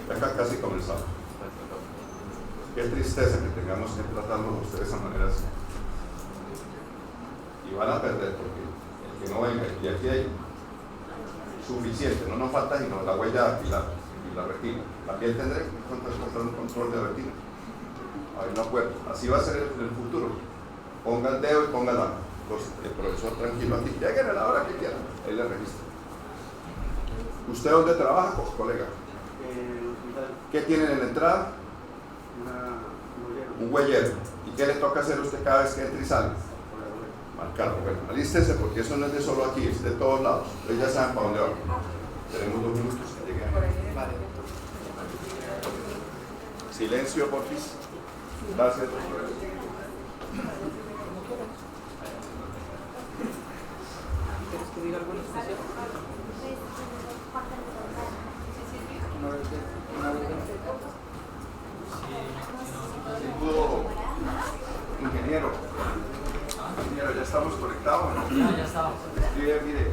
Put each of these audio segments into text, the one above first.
Ya casi comenzamos. Qué tristeza que tengamos que tratarlos a ustedes de esa manera así. Y van a perder porque el que no venga, y aquí hay suficiente, no nos falta sino la huella dactilar y la retina. También tendré que encontrar un control de retina. Hay un acuerdo. Así va a ser en el futuro. Ponga el dedo y ponga la mano. El profesor tranquilo aquí. Lleguen a la hora que quieran. Ahí le registra. ¿Usted dónde trabaja, colega? ¿Qué tienen en la entrada? Un huellero. ¿Y qué le toca hacer a usted cada vez que entra y sale? Marcarlo. Bueno, alístese porque eso no es de solo aquí, es de todos lados. Ustedes ya saben para dónde van. Tenemos 2 minutos que lleguen. Vale. Silencio, porfis. Gracias, doctor. ¿Quieres que diga alguna expresión? Saludo, ingeniero, ya estamos conectados, ¿no? Ya estamos. Escribe, mire,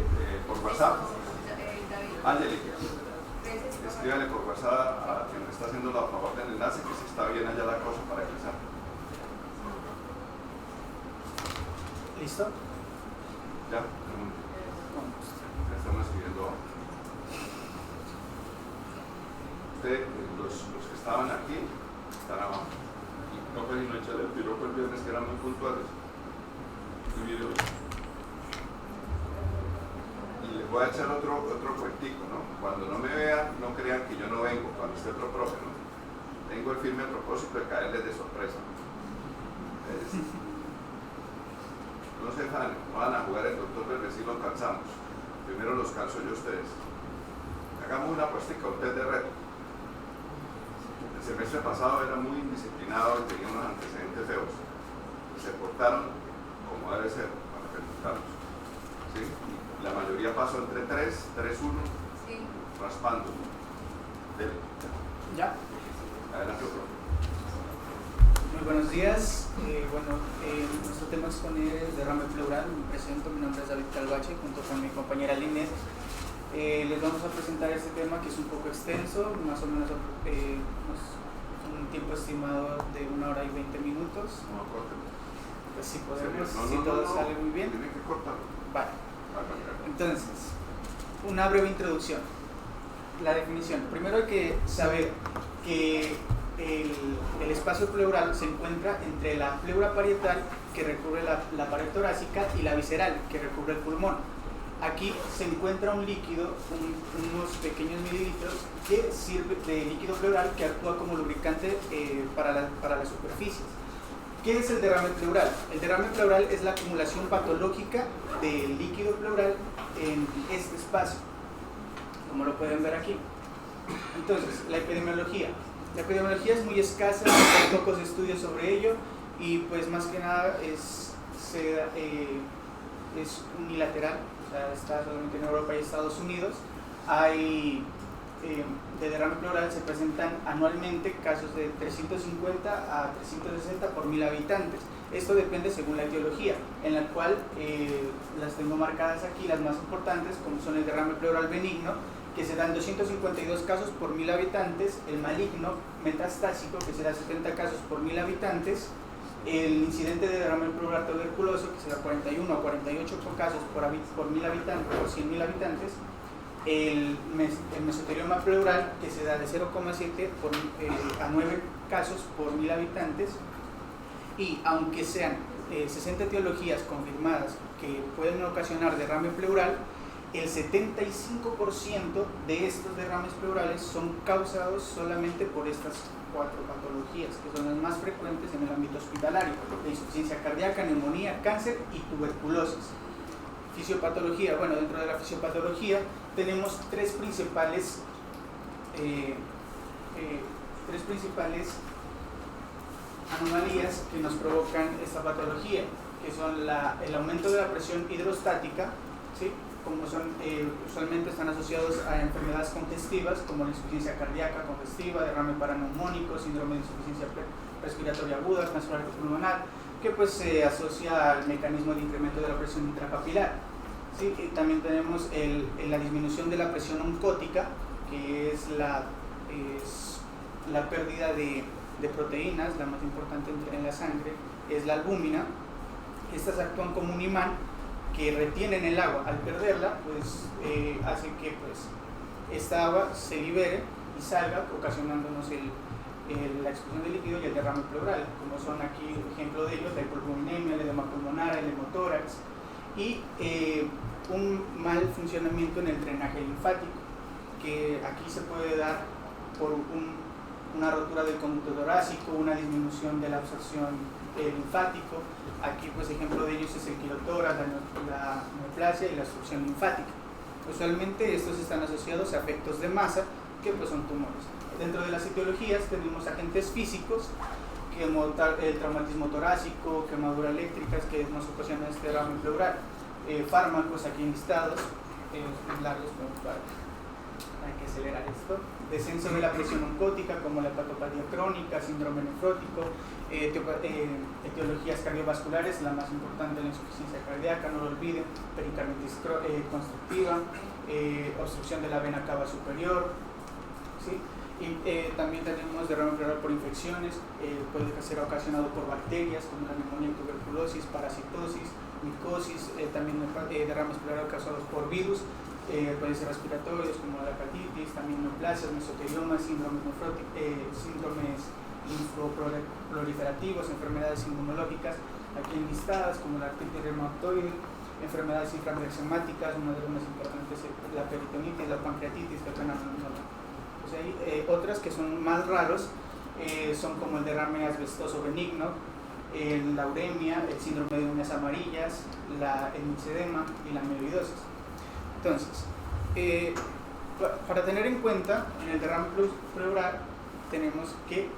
por WhatsApp, Angélica, escríbale por WhatsApp a quien me está haciendo la favor del enlace que si está bien allá la cosa para empezar. ¿Listo? Ya, ya estamos escribiendo. Los que estaban aquí están abajo. No fue sino echarle el piropo el viernes que eran muy puntuales. Y les voy a echar otro cuentico, ¿no? Cuando no me vean, no crean que yo no vengo, cuando esté otro profe, ¿no? Tengo el firme propósito de caerles de sorpresa. No se fanen, no van a jugar el doctor Verde, si los calzamos. Primero los calzo yo a ustedes. Hagamos una apuesta un test de reto. El semestre pasado era muy indisciplinado y tenía unos antecedentes feos. Se portaron como debe ser para felicitarlos. ¿Sí? La mayoría pasó entre 3, 3, 1, sí. Raspando. Dele. Ya. Adelante, otro. Muy buenos días. Nuestro tema es con el derrame pleural. Me presento, mi nombre es David Calvache, junto con mi compañera Linet. Les vamos a presentar este tema que es un poco extenso, más o menos un tiempo estimado de 1 hora y 20 minutos. No, corten. Pues si podemos, si todo sale muy bien. Tienen que cortarlo. Vale. Entonces, una breve introducción. La definición. Primero hay que saber que el espacio pleural se encuentra entre la pleura parietal, que recubre la pared torácica, y la visceral, que recubre el pulmón. Aquí se encuentra un líquido, unos pequeños mililitros que sirve de líquido pleural que actúa como lubricante para las superficies. ¿Qué es el derrame pleural? El derrame pleural es la acumulación patológica del líquido pleural en este espacio, como lo pueden ver aquí. Entonces, la epidemiología. La epidemiología es muy escasa, hay pocos estudios sobre ello y pues más que nada es unilateral. O sea, está solamente en Europa y Estados Unidos. Hay de derrame pleural se presentan anualmente casos de 350 a 360 por 1000 habitantes. Esto depende según la etiología, en la cual las tengo marcadas aquí, las más importantes, como son el derrame pleural benigno, que se dan 252 casos por 1000 habitantes, el maligno metastásico, que se da 70 casos por 1000 habitantes, el incidente de derrame pleural tuberculoso, que se da 41 a 48 casos por 1000 habitantes, por 100.000 habitantes, el mesotelioma pleural, que se da de 0,7 a 9 casos por 1000 habitantes, y aunque sean 60 etiologías confirmadas que pueden ocasionar derrame pleural, el 75% de estos derrames pleurales son causados solamente por estas 4 patologías, que son las más frecuentes en el ámbito hospitalario: la insuficiencia cardíaca, neumonía, cáncer y tuberculosis. Fisiopatología. Bueno, dentro de la fisiopatología tenemos tres principales anomalías que nos provocan esta patología, que son el aumento de la presión hidrostática, ¿sí? Como usualmente están asociados a enfermedades congestivas como la insuficiencia cardíaca congestiva, derrame paraneumónico, síndrome de insuficiencia respiratoria aguda, cáncer pulmonar, que pues se asocia al mecanismo de incremento de la presión intracapilar. ¿Sí? Y también tenemos la disminución de la presión oncótica, que es es la pérdida de proteínas. La más importante en la sangre es la albúmina. Estas actúan como un imán que retienen el agua. Al perderla, pues hace que pues, esta agua se libere y salga, ocasionándonos la expulsión de líquido y el derrame pleural, como son aquí ejemplo de ellos: la hipervoluminemia, el edema pulmonar, el hemotórax y un mal funcionamiento en el drenaje linfático, que aquí se puede dar por una rotura del conducto torácico, una disminución de la absorción linfático. Aquí pues ejemplo de ellos es el quirotórax, la neoplasia y la obstrucción linfática. Usualmente estos están asociados a efectos de masa, que pues son tumores. Dentro de las etiologías tenemos agentes físicos, como el traumatismo torácico, quemadura eléctricas, que nos ocasiona este derrame pleural, fármacos aquí enlistados, largos como hay que acelerar esto, descenso de la presión oncótica como la hepatopatía crónica, síndrome nefrótico, etiologías cardiovasculares, la más importante la insuficiencia cardíaca, no lo olviden, pericarditis constructiva, obstrucción de la vena cava superior, ¿sí? Y también tenemos derrame pleural por infecciones, puede ser ocasionado por bacterias como la neumonía, tuberculosis, parasitosis, micosis, también derrames pleurales causados por virus, pueden ser respiratorios como la hepatitis, también neoplasias, mesoteliomas, síndromes linfoproliferativos, enfermedades inmunológicas aquí enlistadas como la artritis reumatoide, enfermedades inframerxemáticas, una de las más importantes es la peritonitis, la pancreatitis, que pues hay otras que son más raros, son como el derrame asbestoso benigno, la uremia, el síndrome de uñas amarillas, el mixedema y la amiloidosis. Entonces, para tener en cuenta, en el derrame pleural tenemos que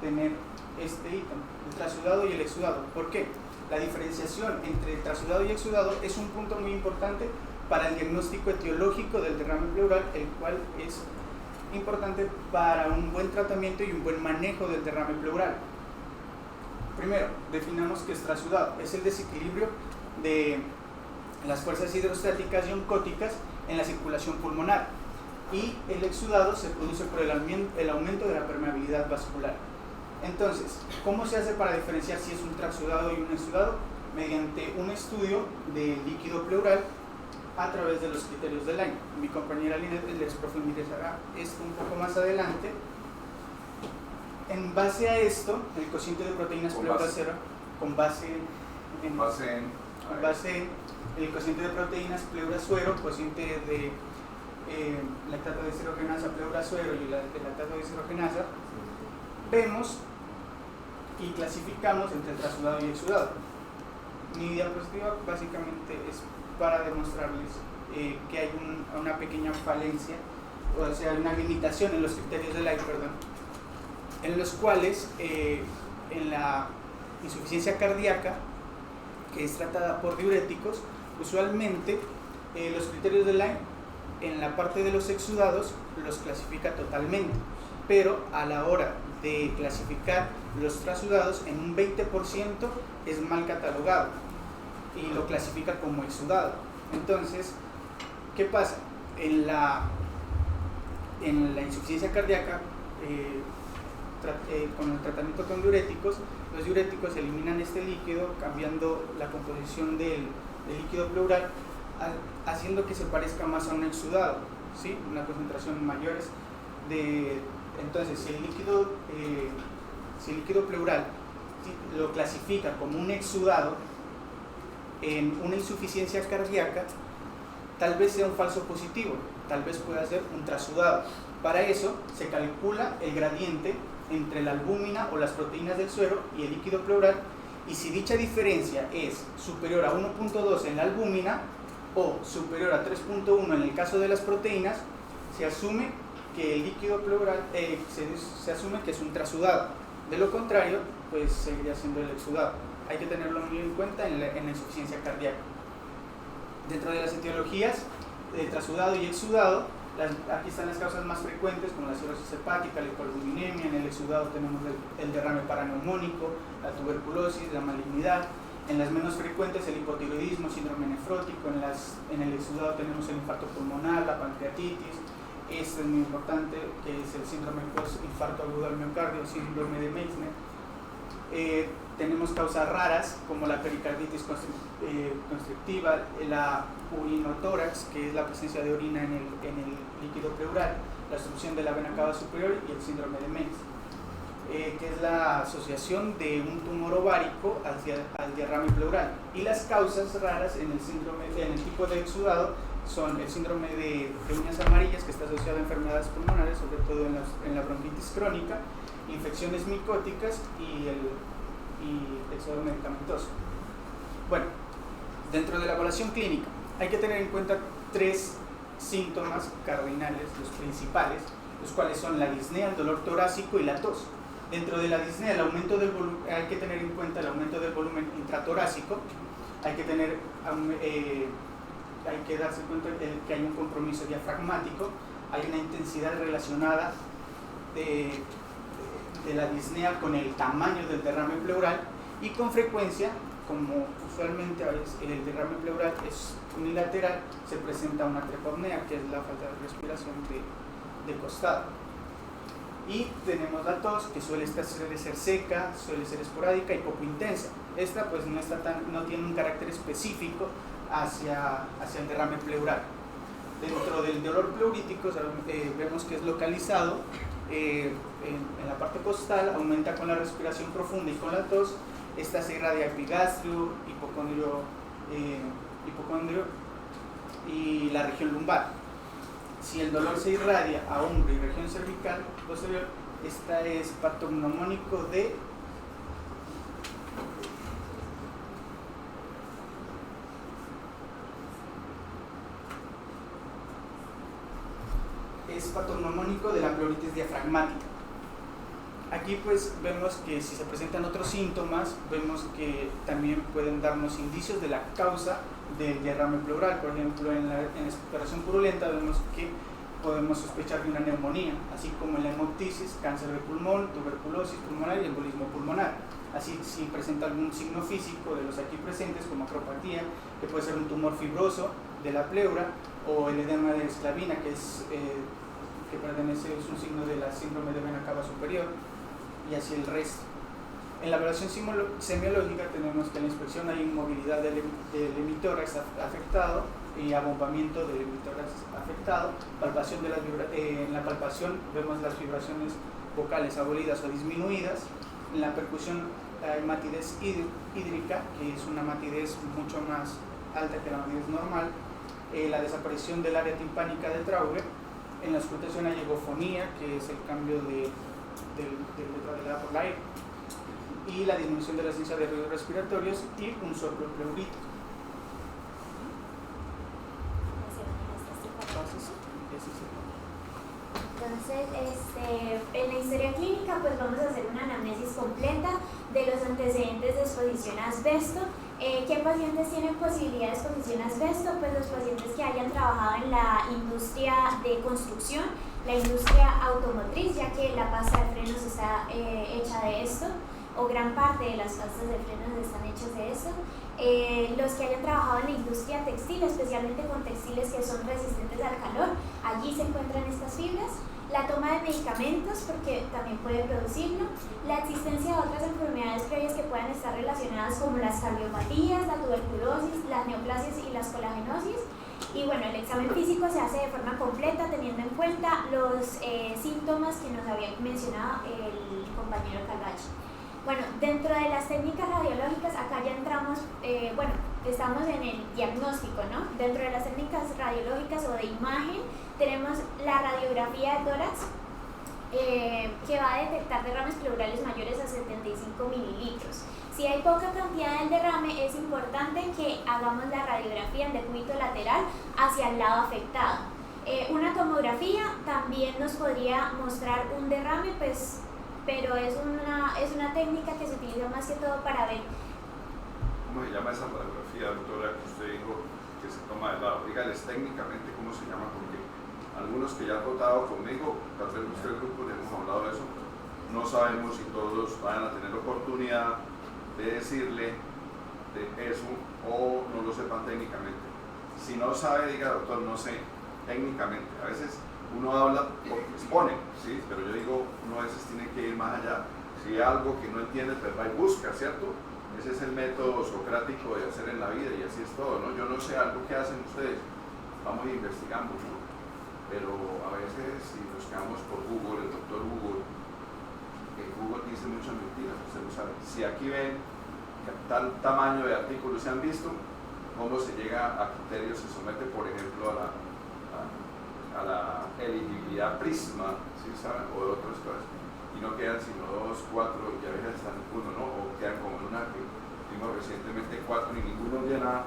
tener este ítem, el trasudado y el exudado. ¿Por qué? La diferenciación entre el trasudado y exudado es un punto muy importante para el diagnóstico etiológico del derrame pleural, el cual es importante para un buen tratamiento y un buen manejo del derrame pleural. Primero, definamos qué es trasudado. Es el desequilibrio de las fuerzas hidrostáticas y oncóticas en la circulación pulmonar, y el exudado se produce por el aumento de la permeabilidad vascular. Entonces, ¿cómo se hace para diferenciar si es un trasudado y un exudado? Mediante un estudio del líquido pleural a través de los criterios de Lyme. Mi compañera Linet les profundizará esto un poco más adelante. En base a esto, el cociente de proteínas pleura cero, con base en el cociente de proteínas pleura suero, cociente de lactato deshidrogenasa pleura suero y la lactato deshidrogenasa, vemos y clasificamos entre trasudado y exudado. Mi diapositiva básicamente es para demostrarles que hay una pequeña falencia, o sea, una limitación en los criterios de Lyme, en los cuales en la insuficiencia cardíaca, que es tratada por diuréticos, usualmente los criterios de Lyme en la parte de los exudados los clasifica totalmente, pero a la hora de clasificar los trasudados en un 20% es mal catalogado y lo clasifica como exudado. Entonces, ¿qué pasa? En la insuficiencia cardíaca, con el tratamiento con diuréticos, los diuréticos eliminan este líquido cambiando la composición del líquido pleural, haciendo que se parezca más a un exudado, ¿sí? Una concentración mayores de... Entonces, si el líquido pleural lo clasifica como un exudado en una insuficiencia cardíaca, tal vez sea un falso positivo, tal vez pueda ser un trasudado. Para eso se calcula el gradiente entre la albúmina o las proteínas del suero y el líquido pleural, y si dicha diferencia es superior a 1.2 en la albúmina o superior a 3.1 en el caso de las proteínas, se asume que el líquido pleural se asume que es un trasudado. De lo contrario, pues seguiría siendo el exudado. Hay que tenerlo muy en cuenta en la insuficiencia cardíaca. Dentro de las etiologías de trasudado y exudado, aquí están las causas más frecuentes, como la cirrosis hepática, la hiperbilinemia. En el exudado tenemos el derrame paraneumónico, la tuberculosis, la malignidad. En las menos frecuentes, el hipotiroidismo, síndrome nefrótico. En el exudado tenemos el infarto pulmonar, la pancreatitis, Este es muy importante, que es el síndrome post-infarto agudo al miocardio, síndrome de Meissner. Tenemos causas raras como la pericarditis constrictiva, la urinotórax, que es la presencia de orina en el líquido pleural, la obstrucción de la vena cava superior y el síndrome de Meissner, que es la asociación de un tumor ovárico al derrame pleural. Y las causas raras en el tipo de exudado son el síndrome de uñas amarillas, que está asociado a enfermedades pulmonares, sobre todo en la bronquitis crónica, infecciones micóticas y el exudado medicamentoso. Bueno, dentro de la evaluación clínica hay que tener en cuenta 3 síntomas cardinales, los principales, los cuales son la disnea, el dolor torácico y la tos. Dentro de la disnea, hay que tener en cuenta el aumento del volumen intratorácico, hay que darse cuenta de que hay un compromiso diafragmático, hay una intensidad relacionada de la disnea con el tamaño del derrame pleural, y con frecuencia, como usualmente el derrame pleural es unilateral, se presenta una trepapnea, que es la falta de respiración de costado. Y tenemos la tos, que suele ser seca, suele ser esporádica y poco intensa. Esta pues no tiene un carácter específico hacia el derrame pleural. Dentro del dolor pleurítico vemos que es localizado en la parte costal, aumenta con la respiración profunda y con la tos. Esta se irradia epigastrio, hipocondrio y la región lumbar. Si el dolor se irradia a hombro y región cervical posterior, esta es patognomónico de la pleuritis diafragmática. Aquí pues vemos que si se presentan otros síntomas, vemos que también pueden darnos indicios de la causa del derrame pleural. Por ejemplo, en la expectoración purulenta vemos que podemos sospechar de una neumonía, así como en la hemoptisis, cáncer de pulmón, tuberculosis pulmonar y embolismo pulmonar. Así, si presenta algún signo físico de los aquí presentes, como acropatía, que puede ser un tumor fibroso de la pleura, o el edema de esclavina, que es un signo de la síndrome de vena cava superior, y así el resto. En la evaluación semiológica tenemos que en la inspección hay inmovilidad del hemitórax afectado y abombamiento del hemitórax afectado. En la palpación vemos las vibraciones vocales abolidas o disminuidas. En la percusión hay matidez hídrica, que es una matidez mucho más alta que la matidez normal. La desaparición del área timpánica del trauge. En la auscultación hay egofonía, que es el cambio de letra de la por la E, y la disminución de la esencia de ruidos respiratorios y un soplo pleurítico. Entonces, en la historia clínica pues vamos a hacer una anamnesis completa de los antecedentes de exposición a asbesto. ¿Qué pacientes tienen posibilidad de exposición a asbesto? Pues los pacientes que hayan trabajado en la industria de construcción, la industria automotriz, ya que la pasta de frenos está hecha de esto, o gran parte de las pastas de frenos están hechas de esto. Los que hayan trabajado en la industria textil, especialmente con textiles que son resistentes al calor, allí se encuentran estas fibras. La toma de medicamentos, porque también puede producirlo, la existencia de otras enfermedades previas que puedan estar relacionadas, como las cardiopatías, la tuberculosis, las neoplasias y las colagenosis. Y bueno, el examen físico se hace de forma completa, teniendo en cuenta los síntomas que nos había mencionado el compañero Calvache. Bueno, dentro de las técnicas radiológicas, acá ya entramos, estamos en el diagnóstico, ¿no? Dentro de las técnicas radiológicas o de imagen, tenemos la radiografía de tórax, que va a detectar derrames pleurales mayores a 75 mililitros. Si hay poca cantidad del derrame, es importante que hagamos la radiografía en decúbito lateral hacia el lado afectado. Una tomografía también nos podría mostrar un derrame, pues, pero es una técnica que se utiliza más que todo para ver. ¿Cómo se llama esa radiografía, doctora, que usted dijo que se toma de lado? Dígales técnicamente cómo se llama, porque algunos que ya han votado conmigo, tal vez usted el grupo le hemos hablado de eso, no sabemos si todos van a tener oportunidad de decirle de eso o no lo sepan técnicamente. Si no sabe, diga, doctor, no sé técnicamente. A veces uno habla porque expone, ¿sí? Pero yo digo, uno a veces tiene que ir más allá. Si hay algo que no entiende, pues va y busca, ¿cierto? Ese es el método socrático de hacer en la vida y así es todo, ¿no? Yo no sé algo que hacen ustedes, vamos y investigamos, ¿no? Pero a veces si nos quedamos por Google, el doctor Google, Google dice muchas mentiras, usted lo sabe. Si aquí ven tal tamaño de artículos se han visto, cómo se llega a criterios, se somete por ejemplo a la elegibilidad Prisma, ¿sí saben? O de otras cosas, y no quedan sino 2, 4 y a veces están en uno, ¿no? O quedan como en una que vimos recientemente 4 y ninguno llena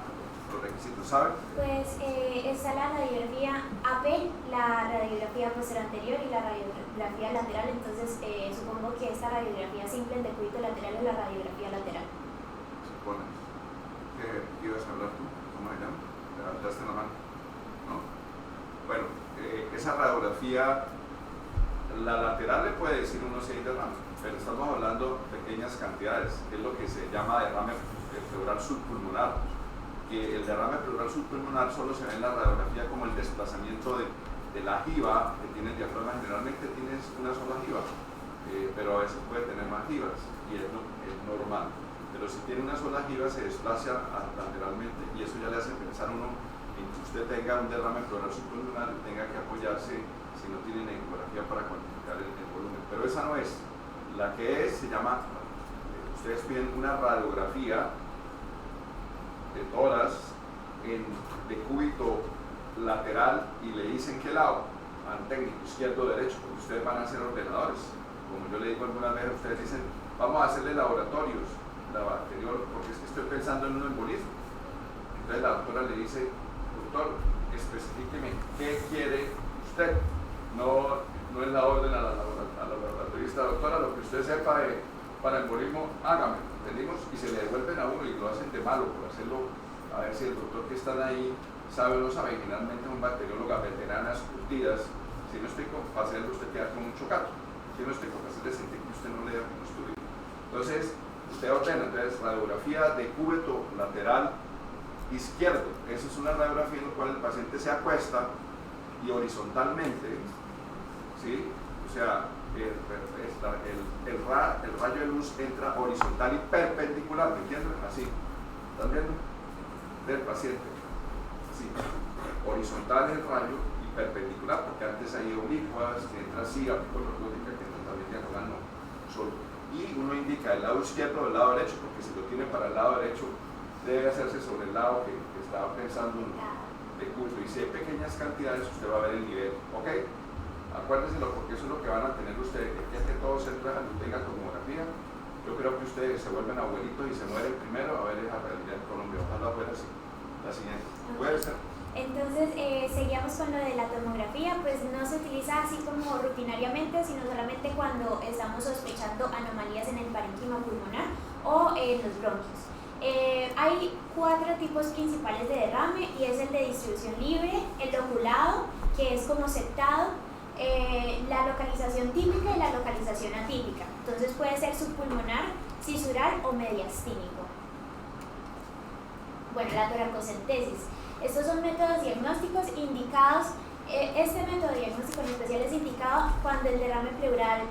los requisitos, ¿saben? Pues está la radiografía AP, la radiografía posterior anterior y la radiografía lateral, entonces supongo que esta radiografía simple en decúbito lateral es la radiografía lateral. Supone. ¿Qué ibas a hablar tú? ¿Cómo se llama? Levantaste la mano, ¿no? Bueno, esa radiografía, la lateral le puede decir uno si hay derrame, pero estamos hablando de pequeñas cantidades, que es lo que se llama derrame pleural subpulmonar. Que el derrame pleural subpulmonar solo se ve en la radiografía como el desplazamiento de la jiba que tiene el diafragma. Generalmente tienes una sola jiba, pero a veces puede tener más jibas y es normal. Pero si tiene una sola jiba se desplaza lateralmente y eso ya le hace pensar uno en que usted tenga un derrame pleural subpulmonar y tenga que apoyarse si no tiene ecografía para cuantificar el volumen. Pero esa no es. La que es se llama, ustedes piden una radiografía de tórax en decúbito lateral y le dicen qué lado, al técnico, izquierdo o derecho, porque ustedes van a ser ordenadores. Como yo le digo algunas veces, ustedes dicen, vamos a hacerle laboratorios, la anterior, porque es que estoy pensando en un embolismo. Entonces la doctora le dice, doctor, especifíqueme qué quiere usted. No es la orden a la laboratorista, doctora, lo que usted sepa para embolismo, hágame, ¿entendimos? Y se le devuelven a uno y lo hacen de malo por hacerlo, a ver si el doctor que está ahí sabe o no sabe. Generalmente son bacteriólogas veteranas, curtidas. Si no estoy para hacerlo, usted queda con mucho gato. Si no estoy para hacerle sentir que usted no lea, que no estudie. Entonces, usted ordena, entonces, radiografía de cúbito lateral izquierdo. Esa es una radiografía en la cual el paciente se acuesta y horizontalmente, ¿sí? O sea, el rayo de luz entra horizontal y perpendicular, ¿me entienden? Así, ¿están viendo? Del paciente, así, horizontal es el rayo y perpendicular, porque antes hay oblicuas, que entra así, apicolorgótica, que entra también diagonal, no, solo. Y uno indica el lado izquierdo o el lado derecho, porque si lo tiene para el lado derecho, debe hacerse sobre el lado que estaba pensando de curso. Y si hay pequeñas cantidades, usted va a ver el nivel, ¿ok? Acuérdenselo, porque eso es lo que van a tener ustedes, que es que todos entran y tengan tomografía. Yo creo que ustedes se vuelven abuelitos y se mueren primero a ver esa realidad en Colombia. Ojalá fuera así. La siguiente. ¿Puede ser? Entonces, seguíamos con lo de la tomografía, pues no se utiliza así como rutinariamente, sino solamente cuando estamos sospechando anomalías en el parénquima pulmonar o en los bronquios. Hay 4 tipos principales de derrame y es el de distribución libre, el loculado, que es como septado, la localización típica y la localización atípica. Entonces puede ser subpulmonar, cisural o mediastínico. Bueno, la toracocentesis. Estos son métodos diagnósticos indicados. Este método diagnóstico en especial es indicado cuando el derrame pleural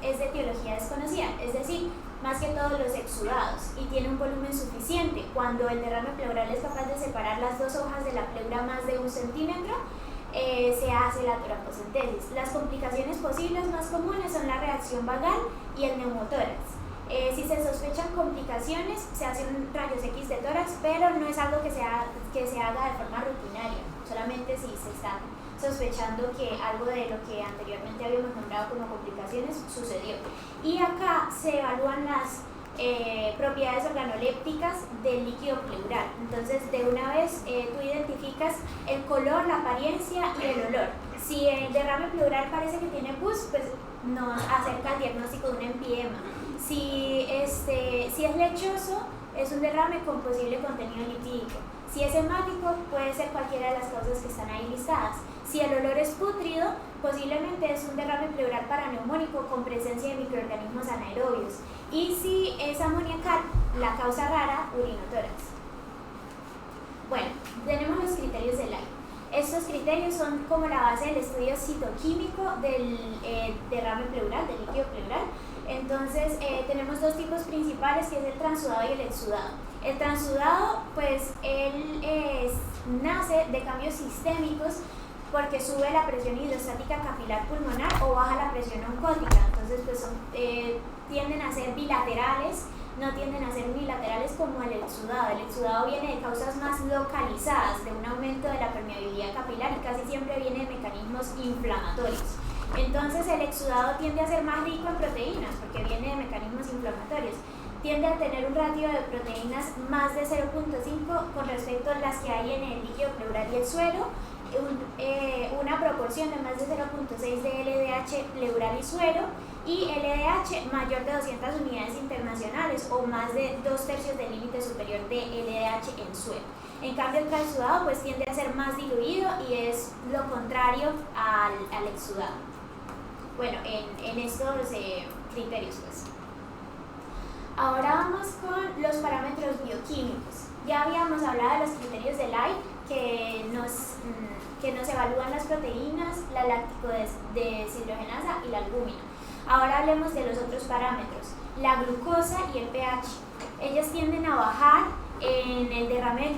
es de etiología desconocida, es decir, más que todos los exudados, y tiene un volumen suficiente. Cuando el derrame pleural es capaz de separar las 2 hojas de la pleura más de 1 centímetro, se hace la toracocentesis. Las complicaciones posibles más comunes son la reacción vagal y el neumotórax. Si se sospechan complicaciones, se hace un rayos X de tórax, pero no es algo que se haga de forma rutinaria, solamente si se está sospechando que algo de lo que anteriormente habíamos nombrado como complicaciones sucedió. Y acá se evalúan las propiedades organolépticas del líquido pleural. Entonces, de una vez tú identificas el color, la apariencia y el olor. Si el derrame pleural parece que tiene pus, pues nos acerca al diagnóstico de un empiema. Si es lechoso, es un derrame con posible contenido lipídico. Si es hemático, puede ser cualquiera de las causas que están ahí listadas. Si el olor es pútrido, posiblemente es un derrame pleural paraneumónico con presencia de microorganismos anaerobios. Y si es amoniacal, la causa rara, urinotórax. Bueno, tenemos los criterios del AIE. Estos criterios son como la base del estudio citoquímico del derrame pleural, del líquido pleural. Entonces tenemos dos tipos principales, que es el transudado y el exudado. El transudado, pues él nace de cambios sistémicos porque sube la presión hidrostática capilar pulmonar o baja la presión oncótica. Entonces pues tienden a ser bilaterales, no tienden a ser unilaterales como el exudado. El exudado viene de causas más localizadas, de un aumento de la permeabilidad capilar, y casi siempre viene de mecanismos inflamatorios. Entonces el exudado tiende a ser más rico en proteínas porque viene de mecanismos inflamatorios. Tiende a tener un ratio de proteínas más de 0.5 con respecto a las que hay en el líquido pleural y el suero, una proporción de más de 0.6 de LDH pleural y suero, y LDH mayor de 200 unidades internacionales o más de 2/3 del límite superior de LDH en suero. En cambio el transudado pues tiende a ser más diluido y es lo contrario al exudado. Bueno, en estos criterios pues. Ahora vamos con los parámetros bioquímicos. Ya habíamos hablado de los criterios de Light que nos evalúan las proteínas, la lacticodeshidrogenasa y la albúmina. Ahora hablemos de los otros parámetros, la glucosa y el pH. Ellas tienden a bajar en el derrame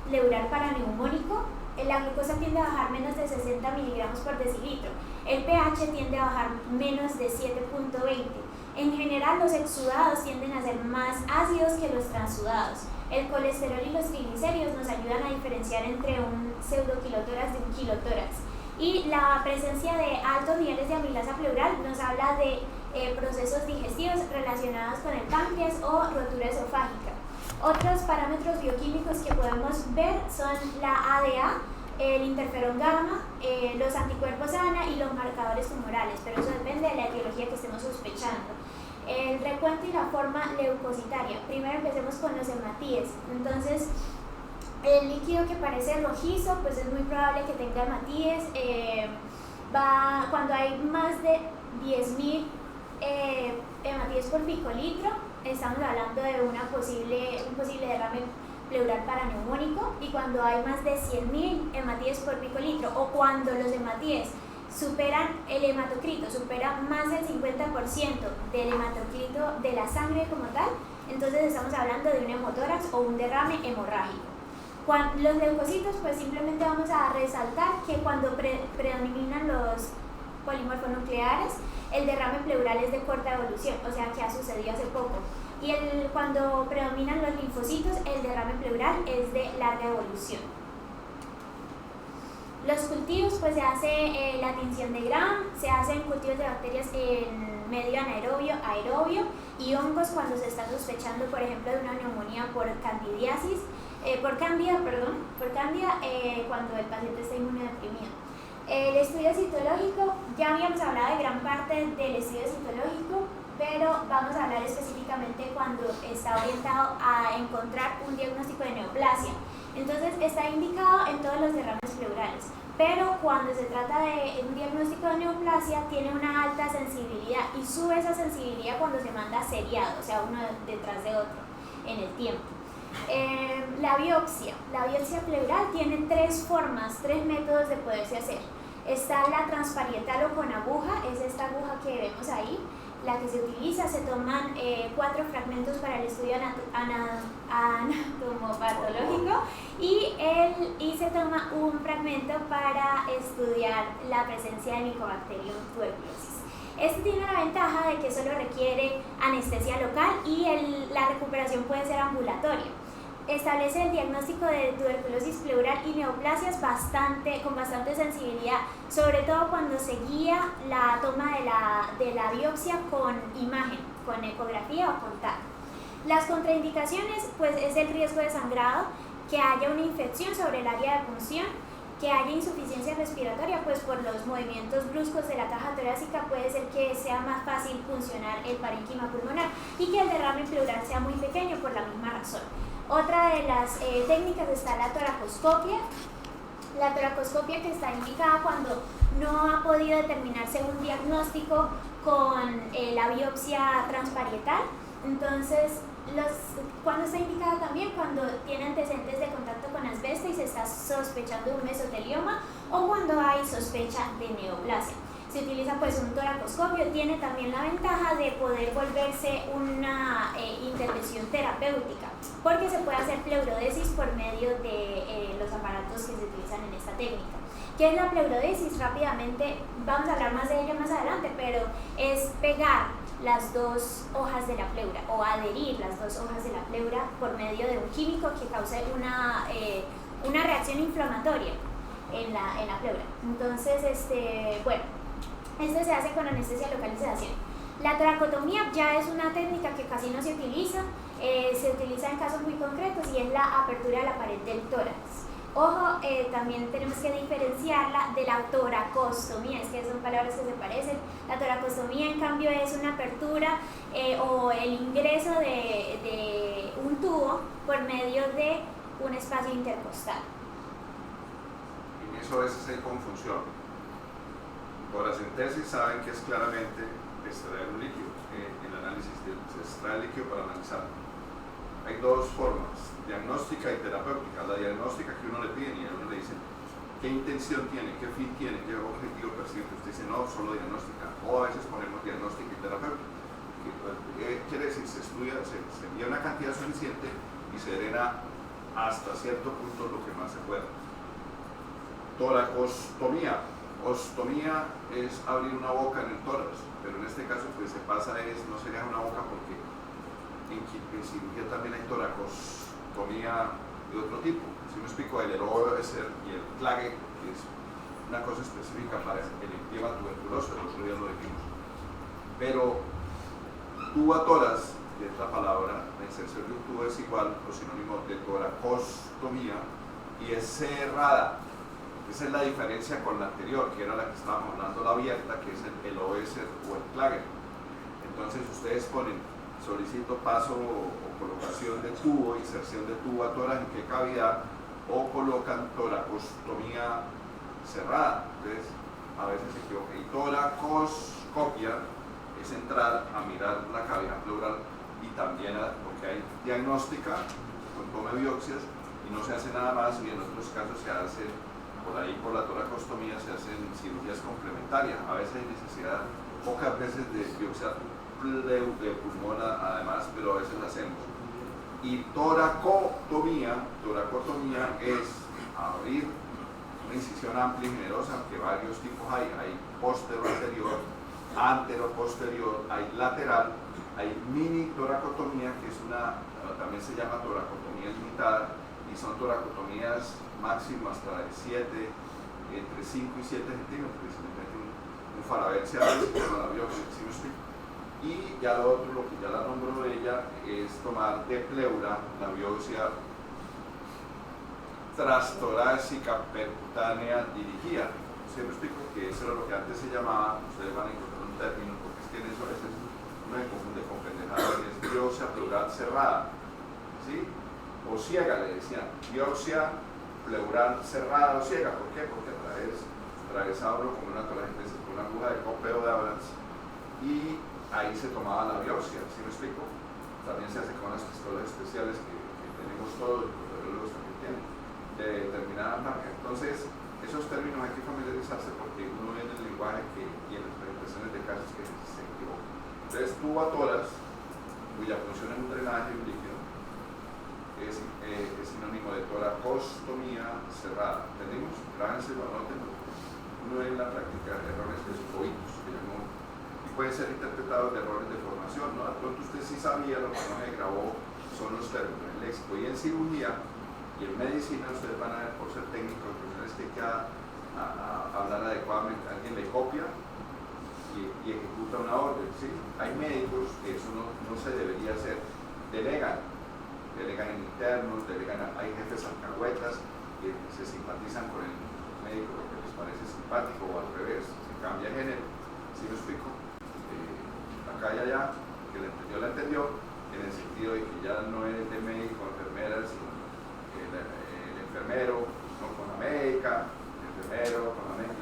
pleural paraneumónico. La glucosa tiende a bajar menos de 60 miligramos por decilitro. El pH tiende a bajar menos de 7.20. En general, los exudados tienden a ser más ácidos que los transudados. El colesterol y los triglicéridos nos ayudan a diferenciar entre un pseudoquilotórax de un quilotórax. Y la presencia de altos niveles de amilasa pleural nos habla de procesos digestivos relacionados con el páncreas o rotura esofágica. Otros parámetros bioquímicos que podemos ver son la ADA, el interferón gamma, los anticuerpos ANA y los marcadores tumorales, pero eso depende de la etiología que estemos sospechando. El recuento y la forma leucocitaria. Primero empecemos con los hematíes. Entonces, el líquido que parece rojizo, pues es muy probable que tenga hematíes. Cuando hay más de 10.000 hematíes por picolitro, estamos hablando de un posible derrame pleural paraneumónico. Y cuando hay más de 100.000 hematíes por picolitro, o cuando los hematíes superan el hematocrito, superan más del 50% del hematocrito de la sangre como tal, entonces estamos hablando de un hemotórax o un derrame hemorrágico. Los leucocitos, pues simplemente vamos a resaltar que cuando predominan los polimorfonucleares, el derrame pleural es de corta evolución, o sea que ha sucedido hace poco. Y cuando predominan los linfocitos, el derrame pleural es de larga evolución. Los cultivos, pues se hace la tinción de Gram, se hacen cultivos de bacterias en medio anaerobio, aerobio, y hongos cuando se está sospechando, por ejemplo, de una neumonía por candidiasis, por cándida, cuando el paciente está inmunodeprimido. El estudio citológico, ya habíamos hablado de gran parte del estudio citológico, pero vamos a hablar específicamente cuando está orientado a encontrar un diagnóstico de neoplasia. Entonces está indicado en todos los derrames pleurales, pero cuando se trata de un diagnóstico de neoplasia tiene una alta sensibilidad y sube esa sensibilidad cuando se manda seriado, o sea, uno detrás de otro en el tiempo. La biopsia pleural tiene tres métodos de poderse hacer. Está la transparietal o con aguja, es esta aguja que vemos ahí, la que se utiliza. Se toman 4 fragmentos para el estudio anatomopatológico y se toma un fragmento para estudiar la presencia de Mycobacterium tuberculosis. Este tiene la ventaja de que solo requiere anestesia local y la recuperación puede ser ambulatoria. Establece el diagnóstico de tuberculosis pleural y neoplasias con bastante sensibilidad, sobre todo cuando se guía la toma de la biopsia con imagen, con ecografía o con TAC. Las contraindicaciones, pues es el riesgo de sangrado, que haya una infección sobre el área de punción, que haya insuficiencia respiratoria, pues por los movimientos bruscos de la caja torácica puede ser que sea más fácil puncionar el parénquima pulmonar, y que el derrame pleural sea muy pequeño por la misma razón. Otra de las técnicas está la toracoscopia. La toracoscopia, que está indicada cuando no ha podido determinarse un diagnóstico con la biopsia transparietal. Entonces cuando está indicada también cuando tiene antecedentes de contacto con asbesto y se está sospechando un mesotelioma o cuando hay sospecha de neoplasia. Se utiliza pues un toracoscopio, tiene también la ventaja de poder volverse una intervención terapéutica, porque se puede hacer pleurodesis por medio de los aparatos que se utilizan en esta técnica. ¿Qué es la pleurodesis? Rápidamente, vamos a hablar más de ella más adelante, pero es pegar las dos hojas de la pleura o adherir las dos hojas de la pleura por medio de un químico que cause una reacción inflamatoria en la pleura. Entonces, bueno, esto se hace con anestesia local y sedación. La toracotomía ya es una técnica que casi no se utiliza en casos muy concretos y es la apertura de la pared del tórax. Ojo, también tenemos que diferenciarla de la toracostomía, es que son palabras que se parecen. La toracostomía, en cambio, es una apertura o el ingreso de un tubo por medio de un espacio intercostal. Y eso a veces hay confusión. Toracentesis saben que es claramente extraer un líquido. El análisis se extrae el líquido para analizarlo. Hay dos formas, diagnóstica y terapéutica. La diagnóstica que uno le pide y a uno le dice qué intención tiene, qué fin tiene, qué objetivo persigue. Usted dice no, solo diagnóstica. O a veces ponemos diagnóstica y terapéutica. Quiere decir, se estudia, se envía una cantidad suficiente y se drena hasta cierto punto lo que más se pueda. Toracostomía. Ostomía es abrir una boca en el tórax, pero en este caso pues se pasa no sería una boca porque en cirugía también hay toracostomía de otro tipo. Si me explico, el OESR y el clague, que es una cosa específica para el eczema tuberculoso, el otro día lo dijimos. Pero tubatórax, que es la palabra, la inserción de un tubo es igual o sinónimo de toracostomía y es cerrada. Esa es la diferencia con la anterior, que era la que estábamos hablando, la abierta, que es el OESR o el clague. Entonces ustedes ponen, solicito paso o colocación de tubo, inserción de tubo a tórax, en qué cavidad, o colocan toracostomía cerrada. Entonces a veces se equivoca. Y toracoscopia es entrar a mirar la cavidad pleural y también, porque hay diagnóstica con toma de biopsias y no se hace nada más, y en otros casos se hace por ahí, por la toracostomía se hacen cirugías complementarias. A veces hay necesidad, pocas veces, de biopsia de pulmón además, pero a veces la hacemos. Y toracotomía es abrir una incisión amplia y generosa, que varios tipos hay posterior anterior, antero posterior, hay lateral, hay mini toracotomía, que es también se llama toracotomía limitada, y son toracotomías máximo hasta entre 5 y 7 centímetros, que se le mete un farabel, se abre con la biopsia, ¿sí me explico? Y ya lo otro, lo que ya la nombro de ella, es tomar de pleura la biopsia transtorácica percutánea dirigida. ¿Sí me explico? Que eso era lo que antes se llamaba, ustedes van a encontrar un término, porque es que en eso a veces uno se confunde con pendejadas, es biopsia pleural cerrada, ¿sí? O ciega, le decían, biopsia pleural cerrada o ciega. ¿Por qué? Porque atravesado con una toracentesis, con una aguja de copeo de Abrams, y ahí se tomaba la biopsia, ¿sí me explico? También se hace con las pistolas especiales que tenemos todos, los radiólogos también tienen, de determinada marca. Entonces, esos términos hay que familiarizarse porque uno ve en el lenguaje y en las presentaciones de casos que se equivocan. Entonces, tubatórax, cuya función es un drenaje y un líquido, es sinónimo de toracostomía cerrada. ¿Entendimos? Grábenselo, anótenlo. Uno ve en la práctica errores escoitos, que llamó, y pueden ser interpretados de errores de formación, ¿no? De pronto usted sí sabía, lo que no me grabó son los términos. El léxico, y en cirugía y en medicina ustedes van a ver, por ser técnicos, profesionales, que hay que hablar adecuadamente. Alguien le copia y ejecuta una orden, ¿sí? Hay médicos que eso no se debería hacer, delegan en internos, hay jefes alcahuetas que se simpatizan con el médico porque les parece simpático, o al revés, se cambia género. ¿Sí me explico? Acá y allá, que el entendió, la entendió, en el sentido de que ya no es de médico o enfermera, sino el enfermero no con la médica, el enfermero con la médica,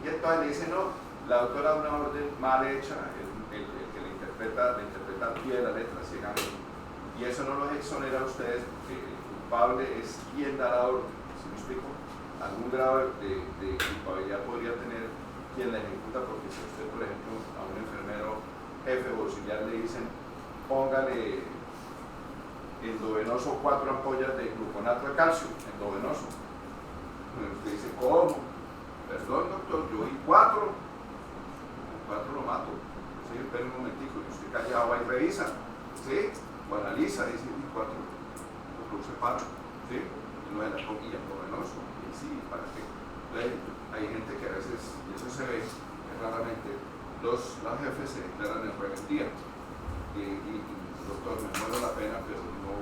y entonces le dice no, la doctora da una orden mal hecha, el que le interpreta interpreta al pie de la letra ciegamente. Y eso no los exonera a ustedes porque el culpable es quien da la orden. ¿Sí me explico? Algún grado de culpabilidad podría tener quien la ejecuta, porque si usted, por ejemplo, a un enfermero jefe o auxiliar le dicen póngale endovenoso 4 ampollas de gluconato de calcio, endovenoso. Usted dice, ¿cómo? Perdón, doctor, yo vi 4 lo mato. Sí, espera un momentico, y usted callado va y revisa, ¿sí? O analiza, dice, y 4 lo produce para, ¿sí? Y no es la poquilla endovenoso, y sí, ¿para qué? Entonces, hay gente que a veces, y eso se ve raramente, los jefes se declaran en rebeldía. Y doctor, me muero la pena, pero no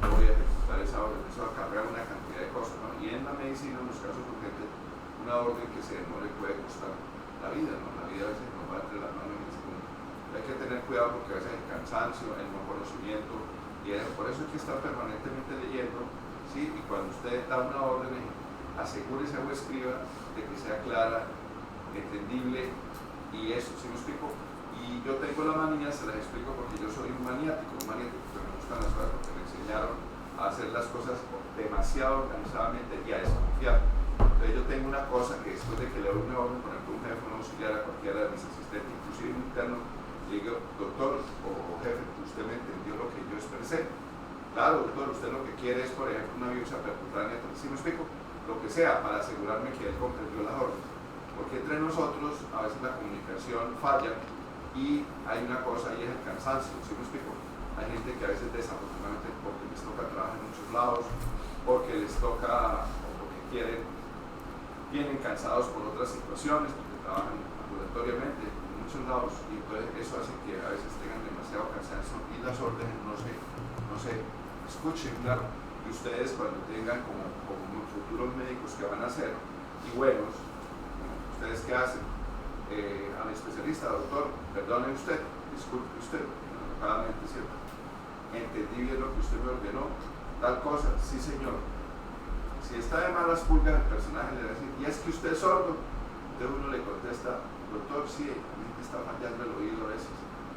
voy a ejecutar esa orden. Eso acarrea una cantidad de cosas, ¿no? Y en la medicina, en los casos urgentes, una orden que se demore puede costar la vida, ¿no? La vida a veces nos va entre las manos en ese momento. Hay que tener cuidado porque a veces el cansancio, el no conocimiento, y por eso hay que estar permanentemente leyendo, ¿sí? Y cuando usted da una orden, asegúrese o escriba de que sea clara, entendible, y eso, ¿sí me explico? Y yo tengo la manía, se las explico porque yo soy un maniático, que me gustan las cosas porque me enseñaron a hacer las cosas demasiado organizadamente y a desconfiar. Entonces yo tengo una cosa que después de que le doy una orden, por ejemplo, un jefe, un auxiliar, a cualquiera de mis asistentes, inclusive un interno, le digo, doctor o jefe, usted me entendió lo que yo expresé. Claro, doctor, usted lo que quiere es, por ejemplo, una biopsia percutánea, ¿sí me explico? Lo que sea, para asegurarme que él comprendió las órdenes. Porque entre nosotros a veces la comunicación falla y hay una cosa y es el cansancio, ¿sí me explico? Hay gente que a veces desafortunadamente porque les toca trabajar en muchos lados, porque les toca o porque vienen cansados por otras situaciones, porque trabajan ambulatoriamente en muchos lados y entonces eso hace que a veces tengan demasiado cansancio y las órdenes no se escuchen, claro. Y ustedes cuando tengan como futuros médicos que van a ser y buenos, ¿ustedes qué hacen? Al especialista, doctor, perdone usted, disculpe usted, educadamente, ¿cierto? Entendí bien lo que usted me ordenó, tal cosa, sí señor. Si está de malas pulgas, el personaje le va a decir, ¿y es que usted es sordo? Entonces uno le contesta, doctor, sí, a mí me está fallando el oído a veces,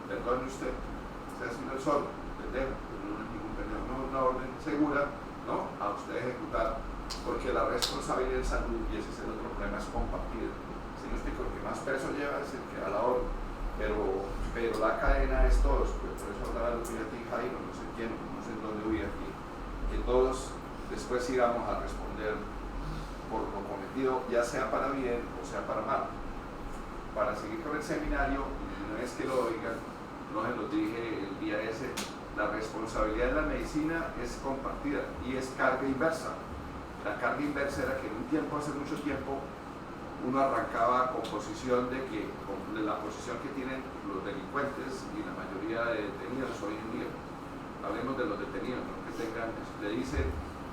perdone usted, usted es el sordo, pendejo, pero no es ningún pendejo, no es una orden segura, ¿no? A usted ejecutar, porque la responsabilidad de salud, y ese es el otro problema, es compartida. Si no explico, el que más peso lleva es el que da la orden, pero la cadena es todos, pues por eso hablaba de ti, Jairo, no sé quién, no sé en dónde voy aquí, que todos después íbamos a responder por lo cometido, ya sea para bien o sea para mal. Para seguir con el seminario, y no es que lo oigan, no se lo dije el día ese, la responsabilidad de la medicina es compartida y es carga inversa. La carga inversa era que en un tiempo, hace mucho tiempo, uno arrancaba con posición de la posición que tienen los delincuentes y la mayoría de detenidos hoy en día. Hablemos de los detenidos, ¿no? Que tengan, le dicen,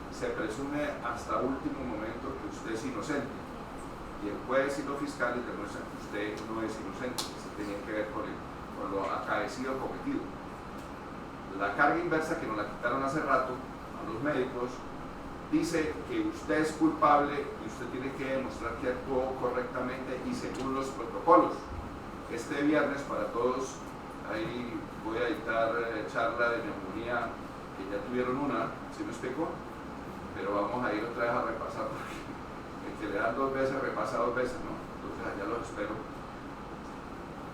se presume hasta último momento que usted es inocente. Y el juez y los fiscales demuestran que usted no es inocente, que se tenía que ver con lo acaecido cometido. La carga inversa, que nos la quitaron hace rato a los médicos, dice que usted es culpable y usted tiene que demostrar que actuó correctamente y según los protocolos. Este viernes para todos, ahí voy a dictar charla de neumonía, que ya tuvieron una, ¿sí me explico? Pero vamos a ir otra vez a repasar porque el que le dan 2 veces repasa 2 veces, ¿no? Entonces allá los espero.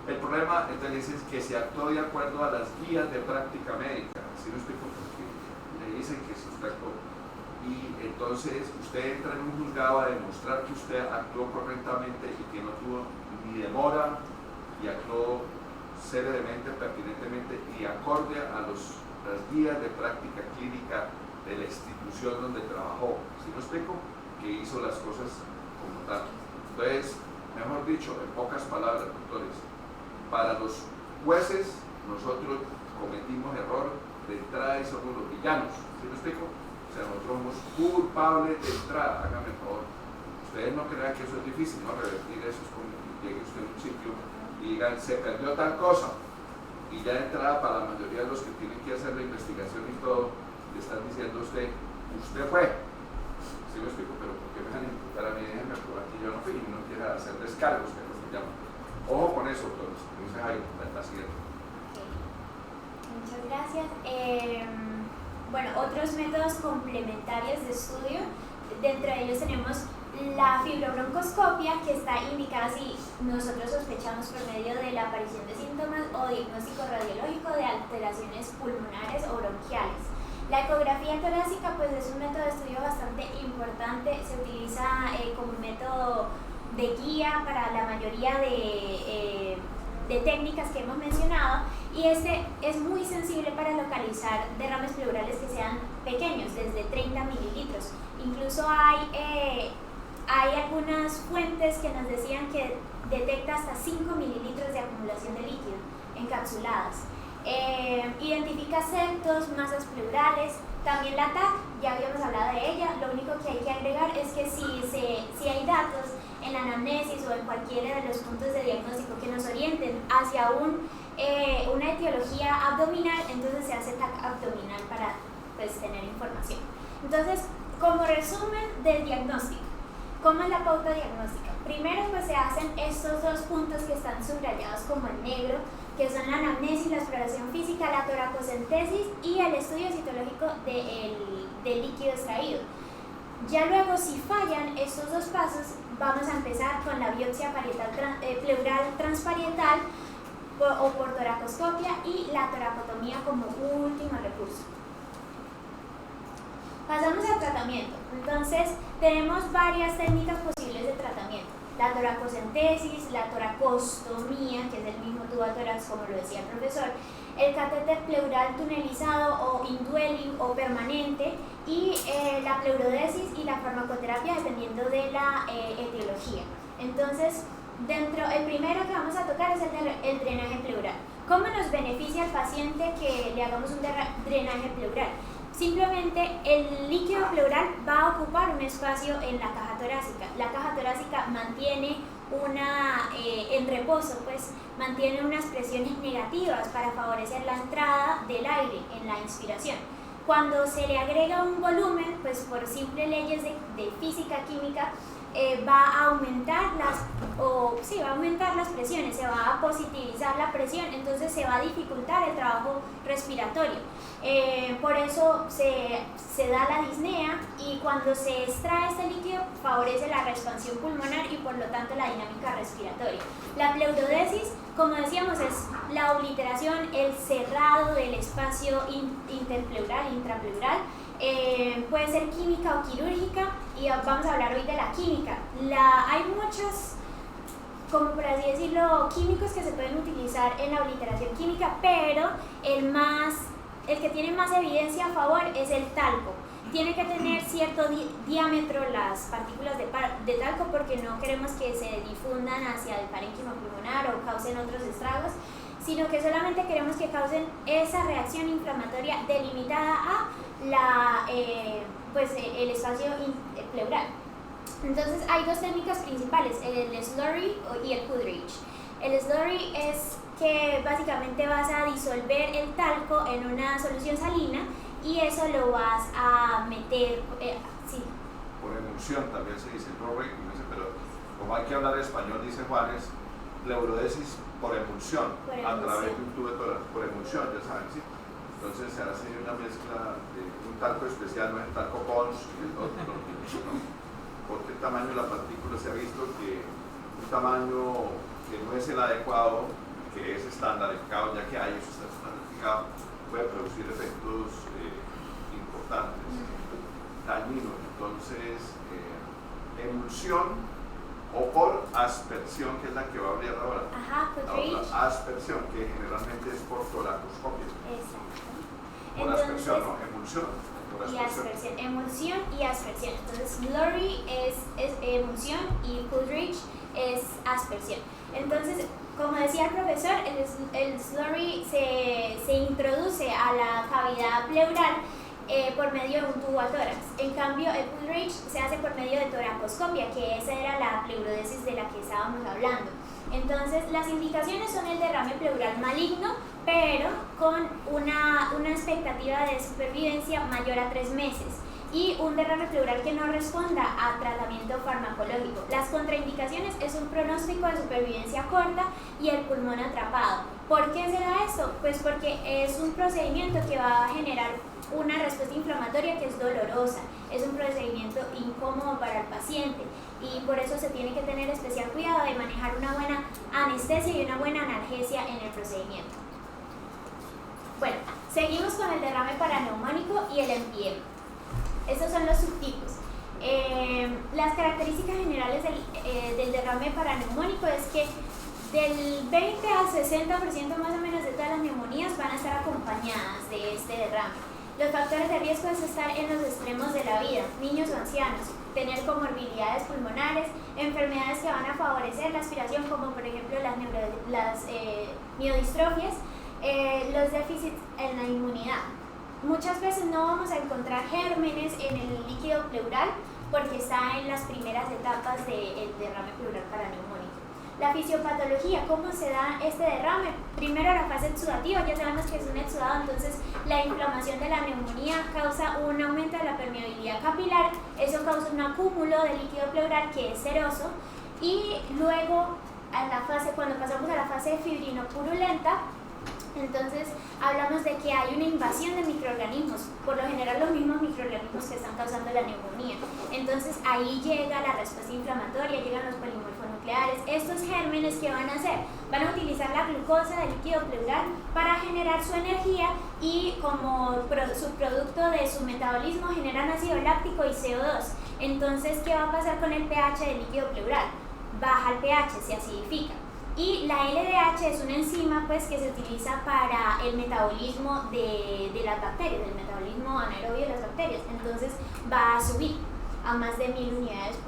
El problema entonces es que se actuó de acuerdo a las guías de práctica médica, ¿sí me explico? Porque le dicen que se actuó. Y entonces usted entra en un juzgado a demostrar que usted actuó correctamente y que no tuvo ni demora y actuó célebremente, pertinentemente y acorde a las guías de práctica clínica de la institución donde trabajó. ¿Sí me explico? Que hizo las cosas como tal. Entonces, mejor dicho, en pocas palabras, doctores, para los jueces nosotros cometimos error de entrada y somos los villanos. ¿Sí me explico? O sea, nosotros somos culpables de entrada, hágame el favor. Ustedes no crean que eso es difícil, ¿no? Revertir eso es como que llegue usted a un sitio y digan, se perdió tal cosa. Y ya de entrada, para la mayoría de los que tienen que hacer la investigación y todo, le están diciendo a usted fue. ¿Sí me explico? Pero ¿por qué me van a imputar a mí? Déjenme probar que yo no fui y no quiera hacer descargos, que no se llaman. Ojo con eso, doctores. No se hay la siguiente. Muchas gracias. Bueno, otros métodos complementarios de estudio, dentro de ellos tenemos la fibrobroncoscopia, que está indicada si nosotros sospechamos por medio de la aparición de síntomas o diagnóstico radiológico de alteraciones pulmonares o bronquiales. La ecografía torácica pues es un método de estudio bastante importante, se utiliza como método de guía para la mayoría de técnicas que hemos mencionado, y este es muy sensible para localizar derrames pleurales que sean pequeños, desde 30 mililitros. Incluso hay algunas fuentes que nos decían que detecta hasta 5 mililitros de acumulación de líquido encapsuladas. Identifica septos, masas pleurales, también la TAC, ya habíamos hablado de ella. Lo único que hay que agregar es que si hay datos en la anamnesis o en cualquiera de los puntos de diagnóstico que nos orienten hacia una etiología abdominal, entonces se hace TAC abdominal para pues, tener información. Entonces, como resumen del diagnóstico, ¿cómo es la pauta diagnóstica? Primero pues se hacen estos dos puntos que están subrayados como en negro, que son la anamnesis, la exploración física, la toracocentesis y el estudio citológico del líquido extraído. Ya luego, si fallan estos dos pasos, vamos a empezar con la biopsia pleural transparietal o por toracoscopia y la toracotomía como último recurso. Pasamos al tratamiento. Entonces, tenemos varias técnicas posibles de tratamiento. La toracocentesis, la toracostomía, que es el mismo tubo-tórax como lo decía el profesor, el catéter pleural tunelizado o indwelling o permanente, y la pleurodesis y la farmacoterapia dependiendo de la etiología. Entonces, el primero que vamos a tocar es el drenaje pleural. ¿Cómo nos beneficia al paciente que le hagamos un drenaje pleural? Simplemente el líquido pleural va a ocupar un espacio en la caja torácica. La caja torácica mantiene en reposo, pues mantiene unas presiones negativas para favorecer la entrada del aire en la inspiración. Cuando se le agrega un volumen, pues por simples leyes de física química, va a aumentar las presiones, se va a positivizar la presión, entonces se va a dificultar el trabajo respiratorio. Por eso se da la disnea, y cuando se extrae este líquido favorece la expansión pulmonar y por lo tanto la dinámica respiratoria. La pleurodesis, como decíamos, es la obliteración, el cerrado del espacio interpleural, intrapleural. Puede ser química o quirúrgica, y vamos a hablar hoy de la química. Hay muchos, como por así decirlo, químicos que se pueden utilizar en la obliteración química, pero el que tiene más evidencia a favor es el talco. Tiene que tener cierto diámetro las partículas de talco, porque no queremos que se difundan hacia el parénquima pulmonar o causen otros estragos, sino que solamente queremos que causen esa reacción inflamatoria delimitada a el espacio pleural. Entonces hay dos técnicas principales, el slurry y el Pudridge. El slurry es que básicamente vas a disolver el talco en una solución salina y eso lo vas a meter, por emulsión también se dice, pero como hay que hablar español, dice Juanes, pleurodesis por emulsión, a través de un tubo de tórax, por emulsión, ya saben, ¿sí? Entonces se hace una mezcla de un talco especial, no es el talco Pons y el otro, ¿no? Porque el tamaño de la partícula se ha visto que un tamaño que no es el adecuado, que es estandarizado, ya que hay eso está estandarizado, puede producir efectos importantes, dañinos. Entonces, emulsión o por aspersión, que es la que va a hablar ahora. Ajá, la otra aspersión, que generalmente es por toracoscopia. Exacto. Por aspersión, no, emulsión. Y aspersión, emulsión y aspersión. Entonces, slurry es emulsión y Pudridge es aspersión. Entonces, como decía el profesor, el slurry se introduce a la cavidad pleural por medio de un tubo a tórax. En cambio, el Pudridge se hace por medio de toracoscopia, que esa era la pleurodesis de la que estábamos hablando. Entonces, las indicaciones son el derrame pleural maligno, pero con una expectativa de supervivencia mayor a 3 meses. y un derrame pleural que no responda a tratamiento farmacológico. Las contraindicaciones es un pronóstico de supervivencia corta y el pulmón atrapado. ¿Por qué se da esto? Pues porque es un procedimiento que va a generar una respuesta inflamatoria que es dolorosa, es un procedimiento incómodo para el paciente y por eso se tiene que tener especial cuidado de manejar una buena anestesia y una buena analgesia en el procedimiento. Bueno, seguimos con el derrame paraneumónico y el empiema. Estos son los subtipos. Las características generales del derrame paraneumónico es que del 20 al 60% más o menos de todas las neumonías van a estar acompañadas de este derrame. Los factores de riesgo es estar en los extremos de la vida, niños o ancianos, tener comorbilidades pulmonares, enfermedades que van a favorecer la aspiración, como por ejemplo las miodistrofias, los déficits en la inmunidad. Muchas veces no vamos a encontrar gérmenes en el líquido pleural porque está en las primeras etapas del derrame pleural paraneumónico. La fisiopatología, ¿cómo se da este derrame? Primero la fase exudativa, ya sabemos que es un exudado, entonces la inflamación de la neumonía causa un aumento de la permeabilidad capilar, eso causa un acúmulo de líquido pleural que es seroso y luego cuando pasamos a la fase fibrinopurulenta, entonces hablamos de que hay una invasión de microorganismos, por lo general los mismos microorganismos que están causando la neumonía. Entonces ahí llega la respuesta inflamatoria, llegan los polimorfonucleares. Estos gérmenes, ¿qué van a hacer? Van a utilizar la glucosa del líquido pleural para generar su energía y como subproducto de su metabolismo generan ácido láctico y CO2. Entonces, ¿qué va a pasar con el pH del líquido pleural? Baja el pH, se acidifica. Y la LDH es una enzima pues, que se utiliza para el metabolismo de las bacterias, el metabolismo anaerobio de las bacterias. Entonces va a subir a más de 1000 unidades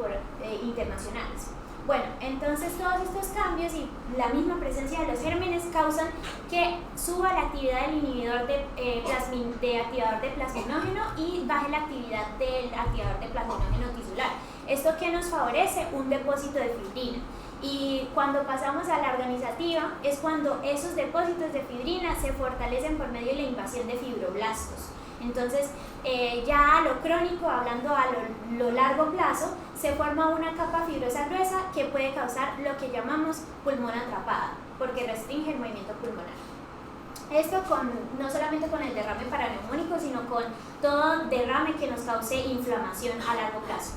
internacionales. Bueno, entonces todos estos cambios y la misma presencia de los gérmenes causan que suba la actividad del inhibidor de activador de plasminógeno y baje la actividad del activador de plasminógeno tisular. ¿Esto qué nos favorece? Un depósito de fibrina. Y cuando pasamos a la organizativa es cuando esos depósitos de fibrina se fortalecen por medio de la invasión de fibroblastos. Entonces, ya a lo crónico, hablando a lo largo plazo, se forma una capa fibrosa gruesa que puede causar lo que llamamos pulmón atrapado, porque restringe el movimiento pulmonar. Esto no solamente con el derrame paraneumónico, sino con todo derrame que nos cause inflamación a largo plazo.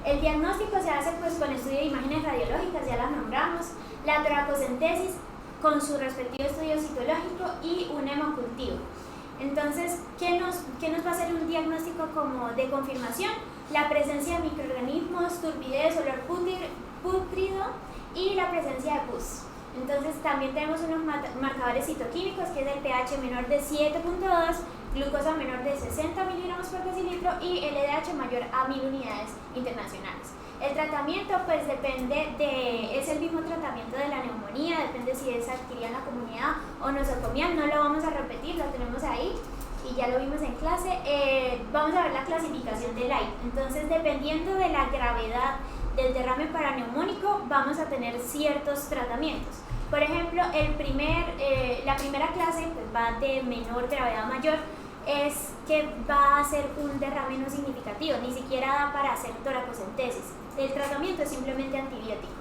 El diagnóstico se hace pues, con estudio de imágenes radiológicas, ya las nombramos, la toracocentesis con su respectivo estudio citológico y un hemocultivo. Entonces, ¿qué nos va a hacer un diagnóstico como de confirmación? La presencia de microorganismos, turbidez, olor pútrido y la presencia de pus. Entonces, también tenemos unos marcadores citoquímicos, que es el pH menor de 7.2, glucosa menor de 60 miligramos por decilitro y LDH mayor a 1000 unidades internacionales. El tratamiento pues es el mismo tratamiento de la neumonía, depende si es adquirida en la comunidad o nosocomial, no lo vamos a repetir, lo tenemos ahí y ya lo vimos en clase. Vamos a ver la clasificación de Light. Entonces, dependiendo de la gravedad del derrame paraneumónico, vamos a tener ciertos tratamientos. Por ejemplo, la primera clase pues, va de menor gravedad a mayor, es que va a ser un derrame no significativo, ni siquiera da para hacer toracocentesis. El tratamiento es simplemente antibiótico.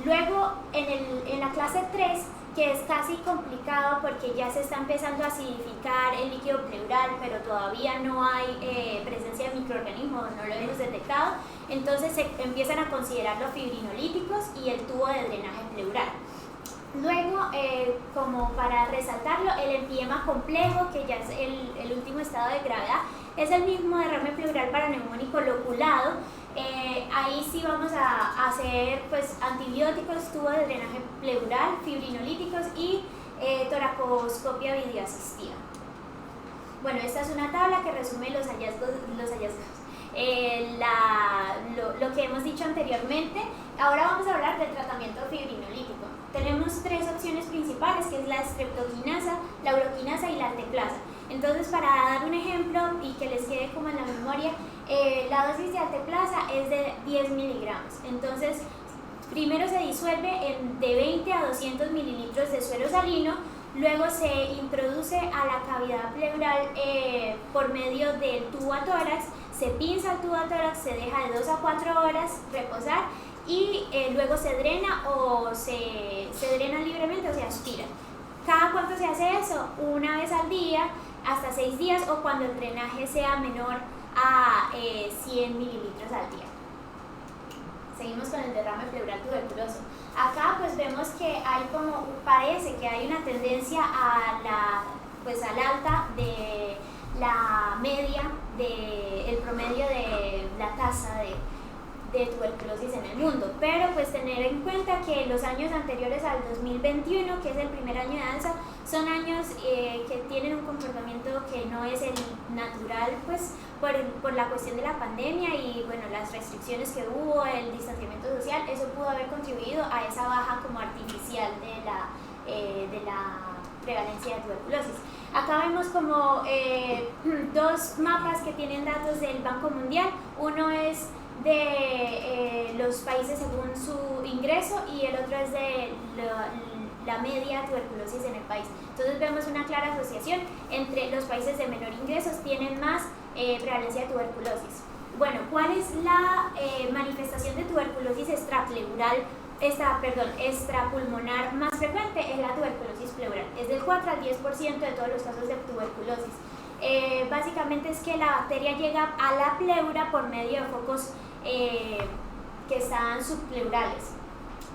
Luego, en la clase 3, que es casi complicado porque ya se está empezando a acidificar el líquido pleural, pero todavía no hay presencia de microorganismos, no lo hemos detectado, entonces se empiezan a considerar los fibrinolíticos y el tubo de drenaje pleural. Luego, como para resaltarlo, el empiema complejo, que ya es el último estado de gravedad, es el mismo derrame pleural paraneumónico loculado. Ahí sí vamos a hacer pues, antibióticos, tubo de drenaje pleural, fibrinolíticos y toracoscopia videoasistida. Bueno, esta es una tabla que resume los hallazgos. Lo que hemos dicho anteriormente. Ahora vamos a hablar del tratamiento fibrinolítico. Tenemos 3 opciones principales, que es la streptokinasa, la uroquinasa y la alteplasa. Entonces, para dar un ejemplo y que les quede como en la memoria, la dosis de alteplasa es de 10 miligramos. Entonces, primero se disuelve de 20 a 200 mililitros de suero salino, luego se introduce a la cavidad pleural por medio del tubo a tórax, se pinza el tubo a tórax, se deja de 2 a 4 horas reposar y luego se drena o se drena libremente o se aspira. ¿Cada cuánto se hace eso? Una vez al día, hasta 6 días o cuando el drenaje sea menor a 100 mililitros al día. Seguimos con el derrame pleural tuberculoso. Acá pues vemos que hay parece que hay una tendencia al alta de la media, el promedio de la tasa de tuberculosis en el mundo, pero pues tener en cuenta que los años anteriores al 2021, que es el primer año de alza, son años que tienen un comportamiento que no es el natural, pues por la cuestión de la pandemia y bueno, las restricciones que hubo, el distanciamiento social, eso pudo haber contribuido a esa baja como artificial de la prevalencia de tuberculosis. Acá vemos como dos mapas que tienen datos del Banco Mundial. Uno es de los países según su ingreso y el otro es de la media de tuberculosis en el país. Entonces vemos una clara asociación entre los países de menor ingresos tienen más prevalencia de tuberculosis. Bueno, ¿cuál es la manifestación de tuberculosis extrapulmonar más frecuente? Es la tuberculosis pleural. Es del 4 al 10% de todos los casos de tuberculosis. Básicamente es que la bacteria llega a la pleura por medio de focos que están subpleurales.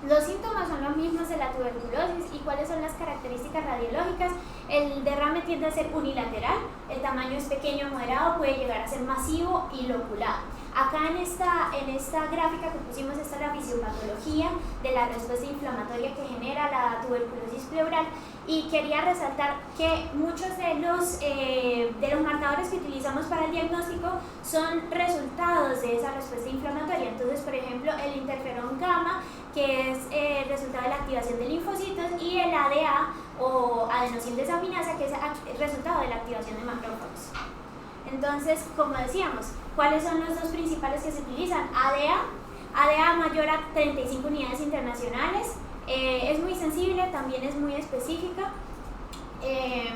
Los síntomas son los mismos de la tuberculosis. ¿Y cuáles son las características radiológicas? El derrame tiende a ser unilateral, el tamaño es pequeño o moderado, puede llegar a ser masivo y loculado. Acá en esta gráfica que pusimos está la fisiopatología de la respuesta inflamatoria que genera la tuberculosis pleural y quería resaltar que muchos de los marcadores que utilizamos para el diagnóstico son resultados de esa respuesta inflamatoria. Entonces, por ejemplo, el interferón gamma, que es el resultado de la activación de linfocitos, y el ADA o adenosina desaminasa, que es el resultado de la activación de macrófagos. Entonces, como decíamos, ¿cuáles son los dos principales que se utilizan? ADA mayor a 35 unidades internacionales, es muy sensible, también es muy específica.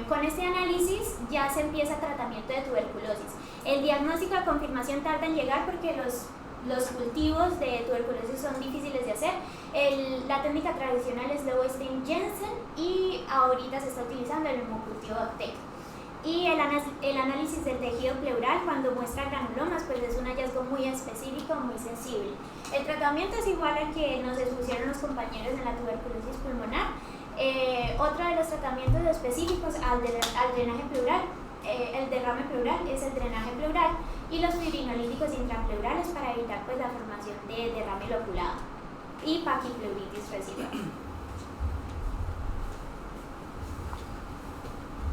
Con este análisis ya se empieza tratamiento de tuberculosis. El diagnóstico de confirmación tarda en llegar porque los cultivos de tuberculosis son difíciles de hacer. La técnica tradicional es Lewontin-Jensen y ahorita se está utilizando el hemocultivo Bactec. Y el análisis del tejido pleural cuando muestra granulomas pues es un hallazgo muy específico, muy sensible. El tratamiento es igual al que nos expusieron los compañeros en la tuberculosis pulmonar. Otro de los tratamientos específicos al drenaje pleural, el derrame pleural, es el drenaje pleural y los fibrinolíticos intrapleurales para evitar pues la formación de derrame loculado y paquipleuritis residual.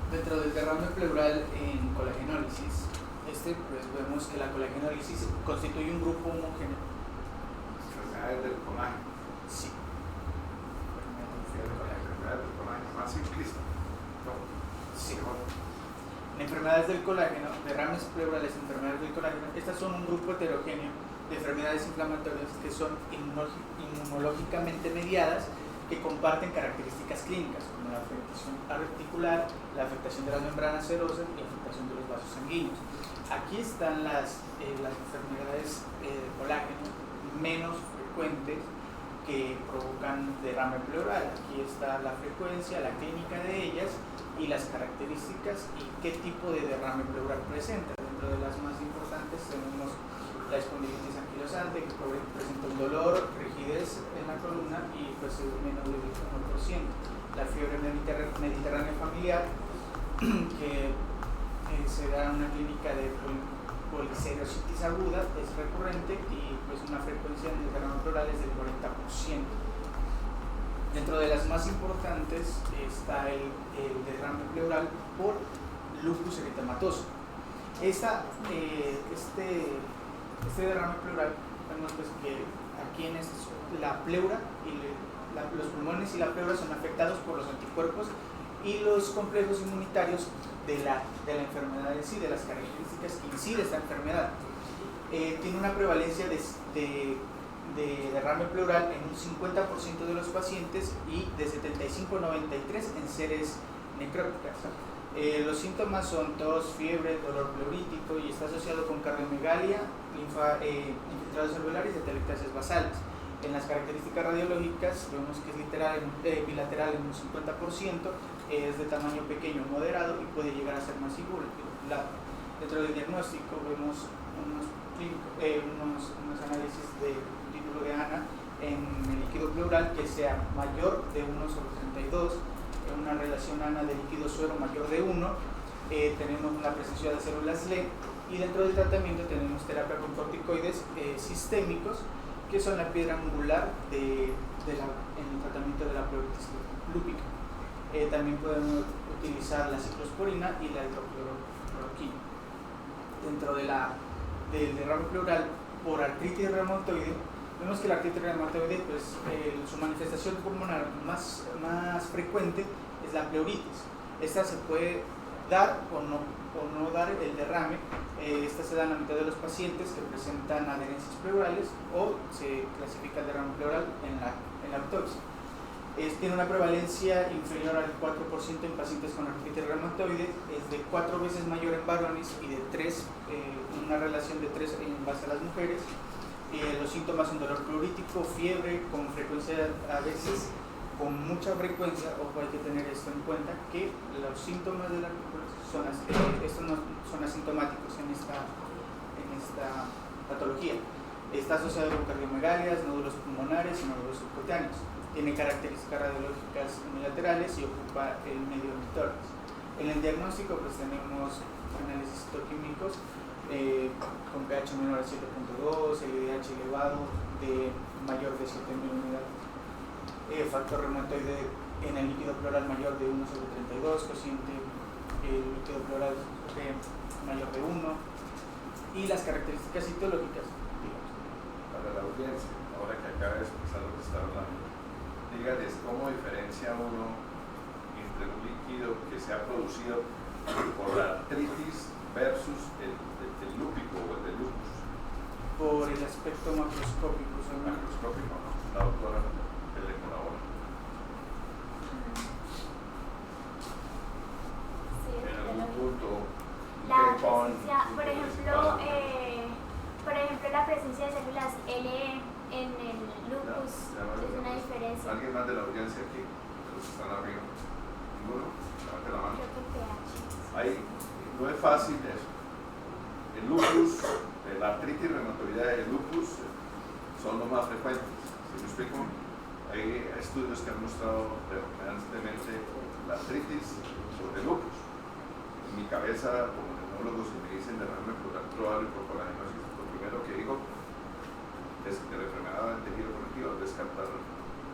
Dentro del derrame pleural en colagenólisis, pues vemos que la colagenólisis constituye un grupo homogéneo. Enfermedades del colágeno. Sí. Enfermedades del colágeno, más simplista. No. Sí. En enfermedades del colágeno, derrames pleurales, enfermedades del colágeno, estas son un grupo heterogéneo de enfermedades inflamatorias que son inmunológicamente mediadas, que comparten características clínicas como la afectación articular, la afectación de las membranas serosas y la afectación de los vasos sanguíneos. Aquí están las enfermedades de colágeno menos frecuentes que provocan derrame pleural. Aquí está la frecuencia, la clínica de ellas y las características y qué tipo de derrame pleural presenta. Dentro de las más importantes tenemos la espondilitis anquilosante, que presenta un dolor, rigidez en la columna y pues menos del 1%. La fiebre mediterránea familiar, que se da una clínica de policerositis aguda, es recurrente y pues una frecuencia en el derrame pleural es del 40%. Dentro de las más importantes está el derrame pleural por lupus eritematoso. Este derrame pleural, vemos pues que aquí la pleura y los pulmones y la pleura son afectados por los anticuerpos y los complejos inmunitarios de la enfermedad en sí, de las características que incide esta enfermedad. Tiene una prevalencia de de derrame pleural en un 50% de los pacientes y de 75 a 93 en seres necróticas. Los síntomas son tos, fiebre, dolor pleurítico y está asociado con cardiomegalia, infiltrados alveolares y atelectasias basales. En las características radiológicas vemos que es bilateral en un 50%, es de tamaño pequeño moderado y puede llegar a ser masivo. Dentro del diagnóstico vemos unos análisis de título de ANA en el líquido pleural que sea mayor de 1/32, en una relación ANA de líquido suero mayor de 1, tenemos la presencia de células LED y dentro del tratamiento tenemos terapia con corticoides sistémicos que son la piedra angular en el tratamiento de la pleuritis lúpica. También podemos utilizar la ciclosporina y la hidrocloroquina. Dentro del derrame pleural por artritis reumatoide, vemos que la artritis reumatoide, pues, su manifestación pulmonar más frecuente es la pleuritis. Esta se puede dar o no dar el derrame. Esta se da en la mitad de los pacientes que presentan adherencias pleurales o se clasifica el derrame pleural en la autopsia. Tiene una prevalencia inferior al 4% en pacientes con artritis reumatoide, es de 4 veces mayor en varones y de 3, una relación de 3 en base a las mujeres. Los síntomas son dolor pleurítico, fiebre, con frecuencia, a veces con mucha frecuencia, ojo, hay que tener esto en cuenta, que los síntomas de la estos no son asintomáticos en esta patología. Está asociado con cardiomegalias, nódulos pulmonares y nódulos subcutáneos. Tiene características radiológicas unilaterales y ocupa el medio del tórax. En el diagnóstico pues tenemos análisis citoquímicos con pH menor a 7.2, LDH elevado de mayor de 7.000 unidades, factor reumatoide en el líquido pleural mayor de 1/32, cociente líquido pleural mayor de 1 y las características citológicas. Para la audiencia, ahora que acaba de expresar lo que está hablando, dígales cómo diferencia uno entre un líquido que se ha producido por la artritis versus el lúpico o el de lupus. Por el aspecto macroscópico. Macroscópico, ¿no? La doctora que le colabora. Sí, En algún punto, la presencia, por ejemplo, la presencia de células LE en el lupus es una diferencia. ¿Alguien más de la audiencia aquí? De los que están arriba. ¿Ninguno? Levante la mano. Creo que pH. Ahí no es fácil eso. El lupus, la artritis reumatoide y el lupus son los más frecuentes. ¿Sí me explico? Hay estudios que han mostrado predominantemente la artritis sobre el lupus. En mi cabeza, como neurólogo, si me dicen derrame pleural probable por coladinosis, lo primero que digo es que la enfermedad del tejido conectivo, descartar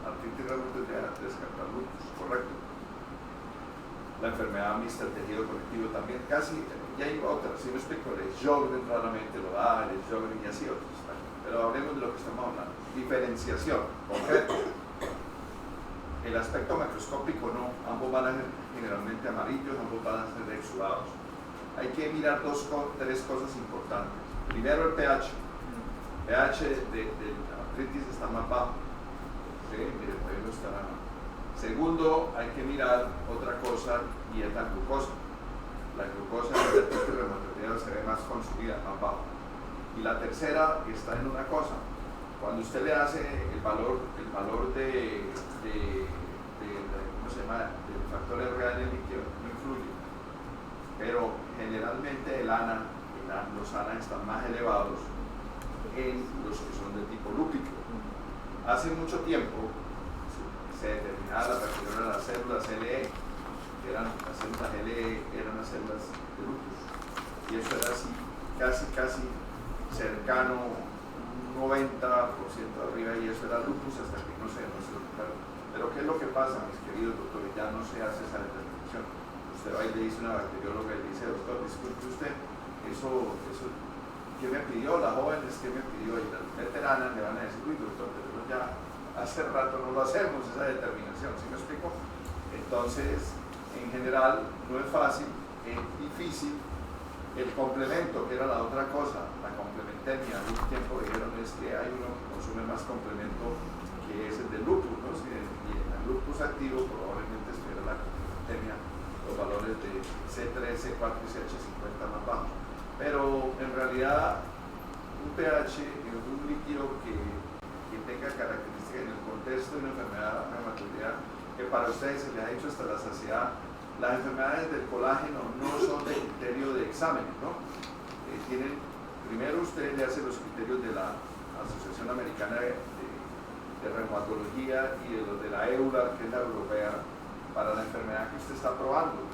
artritis reumatoidea, descartar lupus, correcto. La enfermedad mixta del tejido conectivo también, casi, ya hay otras, si me explico, el Sjögren raramente lo da, el Sjögren y así otros, pero hablemos de lo que estamos hablando. Diferenciación, concreto. El aspecto macroscópico no, ambos van a ser generalmente amarillos, ambos van a ser exudados. Hay que mirar tres cosas importantes. Primero el pH. pH de artritis está más bajo. ¿Sí? Ahí no está. Segundo, hay que mirar otra cosa y es la glucosa. La glucosa en la artritis reumatoidea se ve más consumida, más bajo. Y la tercera está en una cosa. Cuando usted le hace el valor de ¿cómo se llama? Del factor RA en el líquido, no influye. Pero generalmente los ANA están más elevados en los que son de tipo lúpico. Hace mucho tiempo se determinaba la perfusión de las células LE, que las células LE eran las células de lupus. Y eso era así, casi cercano, un 90% arriba, y eso era lupus hasta que no se claro. Pero ¿qué es lo que pasa, mis queridos doctores? Ya no se hace esa determinación. Usted va y le dice a una bacterióloga y le dice, doctor, disculpe usted, eso, ¿qué me pidió? Las jóvenes, ¿qué me pidió? Y las veteranas le van a decir, uy, doctor, pero ya hace rato no lo hacemos, esa determinación, ¿sí me explico? Entonces, en general, no es fácil, es difícil. El complemento, que era la otra cosa, la complementación hipertermia. Hace un tiempo dijeron es que hay uno que consume más complemento que es el del lupus, ¿no? Si y en el lupus activo probablemente estuviera la hipertermia, los valores de C3, C4 y CH50 más bajos. Pero en realidad un pH en un líquido que tenga características en el contexto de una enfermedad reumatoidea, que para ustedes se les ha dicho hasta la saciedad, las enfermedades del colágeno no son de criterio de exámenes, ¿no? Primero usted le hace los criterios de la Asociación Americana de Reumatología y de los de la EULAR, que es la europea, para la enfermedad que usted está probando.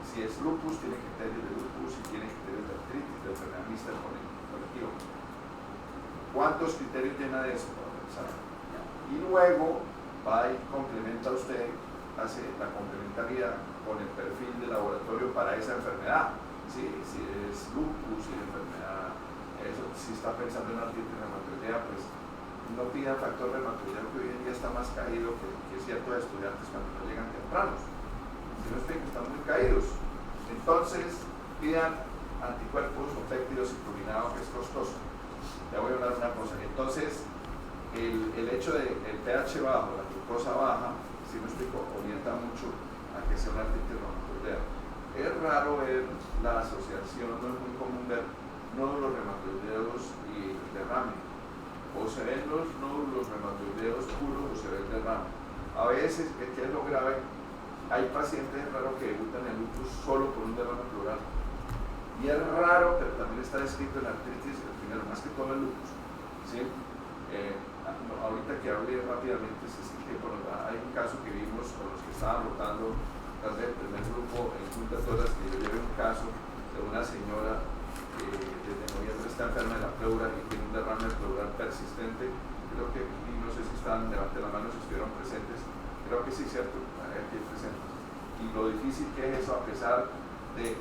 Si es lupus, tiene criterios de lupus, si tiene criterios de artritis, de enfermedad mixta del colectivo. ¿Cuántos criterios llena de eso? Y luego va y complementa usted, hace la complementariedad con el perfil de laboratorio para esa enfermedad. Si es lupus, si es enfermedad, eso, si está pensando en artritis reumatoidea, pues no pida factor reumatoideo, que hoy en día está más caído que ciertos estudiantes cuando no llegan tempranos. Si no están muy caídos. Entonces, pidan anticuerpos o péptidos ciclovinado, que es costoso. Ya voy a hablar una cosa. Entonces, el hecho de el pH bajo, la glucosa baja, si me explico, orienta mucho a que sea una artritis reumatoidea. Es raro ver la asociación, no es muy común ver nódulos reumatoideos y derrame. O se ven los nódulos reumatoideos puros o se ve el derrame. A veces, ¿qué es lo grave? Hay pacientes, es raro que debutan en lupus solo por un derrame pleural. Y es raro, pero también está descrito en la artritis, el primero, más que todo el lupus. ¿Sí? Ahorita que hablé rápidamente, hay un caso que vimos con los que estaban rotando, tal vez el primer grupo en Junta Todas, que yo llevé un caso de una señora que desde noviembre está enferma de la pleura y tiene un derrame pleural persistente. Creo que, y no sé si estaban, levante la mano si estuvieron presentes, creo que sí, cierto, aquí presentes. Y lo difícil que es eso, a pesar de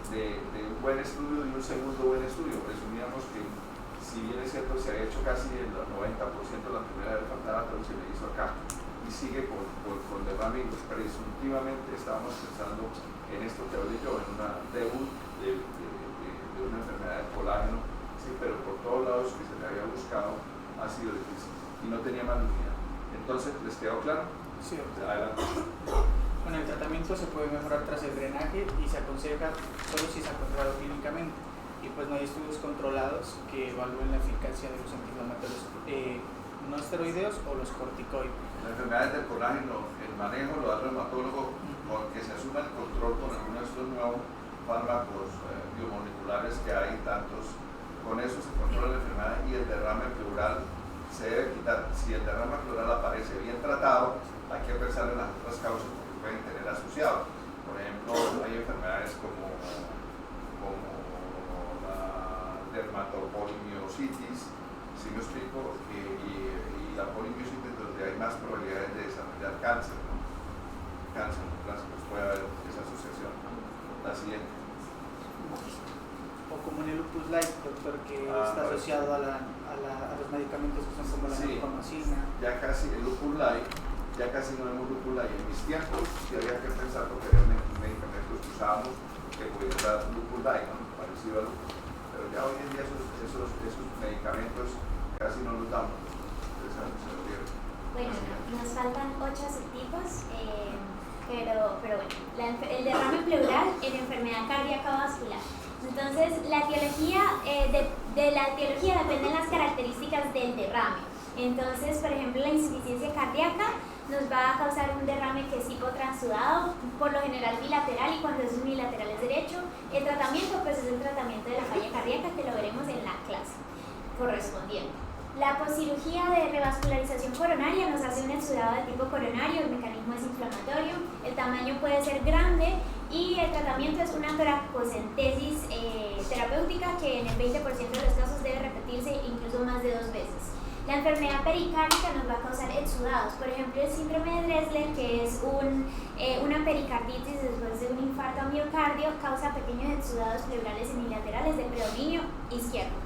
un buen estudio y un segundo buen estudio. Presumíamos que, si bien es cierto, se ha hecho casi el 90% la primera vez faltaba, pero se le hizo acá. Y sigue con derrame, y presuntivamente estábamos pensando en esto que hablé yo, en una debut de una enfermedad de colágeno, sí, pero por todos lados que se le había buscado ha sido difícil y no tenía malignidad. Entonces, ¿les quedó claro? Sí, doctor. Adelante. Bueno, el tratamiento se puede mejorar tras el drenaje y se aconseja solo si se ha controlado clínicamente. Y pues no hay estudios controlados que evalúen la eficacia de los antiinflamatorios no esteroideos o los corticoides. Las enfermedades del colágeno, el manejo lo da el reumatólogo porque se asuma el control con algunos de estos nuevos fármacos biomoleculares que hay tantos. Con eso se controla la enfermedad y el derrame pleural se debe quitar. Si el derrame pleural aparece bien tratado, hay que pensar en las otras causas que pueden tener asociado. Por ejemplo, hay enfermedades como la dermatopolimiositis, si me explico, y la polimiositis, donde hay más probabilidades de desarrollar cáncer, ¿no? Cáncer, pues puede haber esa asociación. La siguiente. O como en el lupus light, doctor, que está asociado a los medicamentos que son como la metformina. Ya casi el lupus light, ya casi no vemos lupus light. En mis tiempos sí había que pensar porque había medicamentos que usábamos que pudieran dar lupus light, ¿no? Parecido a lupus. Pero ya hoy en día esos medicamentos casi no los damos. Bueno, nos faltan 8 subtipos, pero bueno, el derrame pleural en enfermedad cardíaca vascular. Entonces, la etiología, de la etiología dependen las características del derrame. Entonces, por ejemplo, la insuficiencia cardíaca nos va a causar un derrame que es tipo transudado, por lo general bilateral, y cuando es unilateral es derecho. El tratamiento, pues es el tratamiento de la falla cardíaca, que lo veremos en la clase correspondiente. La poscirugía de revascularización coronaria nos hace un exudado de tipo coronario, el mecanismo es inflamatorio, el tamaño puede ser grande y el tratamiento es una toracocentesis terapéutica que en el 20% de los casos debe repetirse incluso más de 2 veces. La enfermedad pericárdica nos va a causar exudados, por ejemplo el síndrome de Dressler, que es una pericarditis después de un infarto a miocardio, causa pequeños exudados pleurales semilaterales del predominio izquierdo.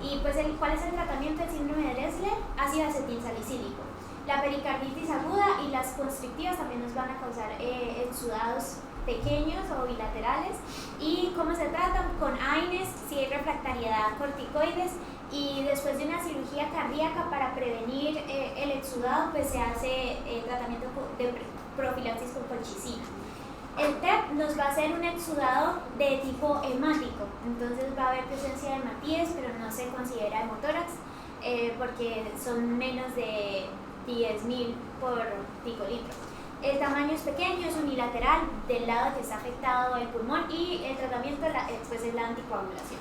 Y pues, ¿cuál es el tratamiento del síndrome de Dressler? Ácido acetilsalicílico. La pericarditis aguda y las constrictivas también nos van a causar exudados pequeños o bilaterales. ¿Y cómo se tratan? Con AINES, si hay refractariedad a corticoides, y después de una cirugía cardíaca para prevenir el exudado, pues se hace tratamiento de profilaxis con colchicina. El TEP nos va a hacer un exudado de tipo hemático, entonces va a haber presencia de hematíes, pero no se considera hemotórax porque son menos de 10.000 por picolitro. El tamaño es pequeño, es unilateral del lado que está afectado el pulmón y el tratamiento pues, es la anticoagulación.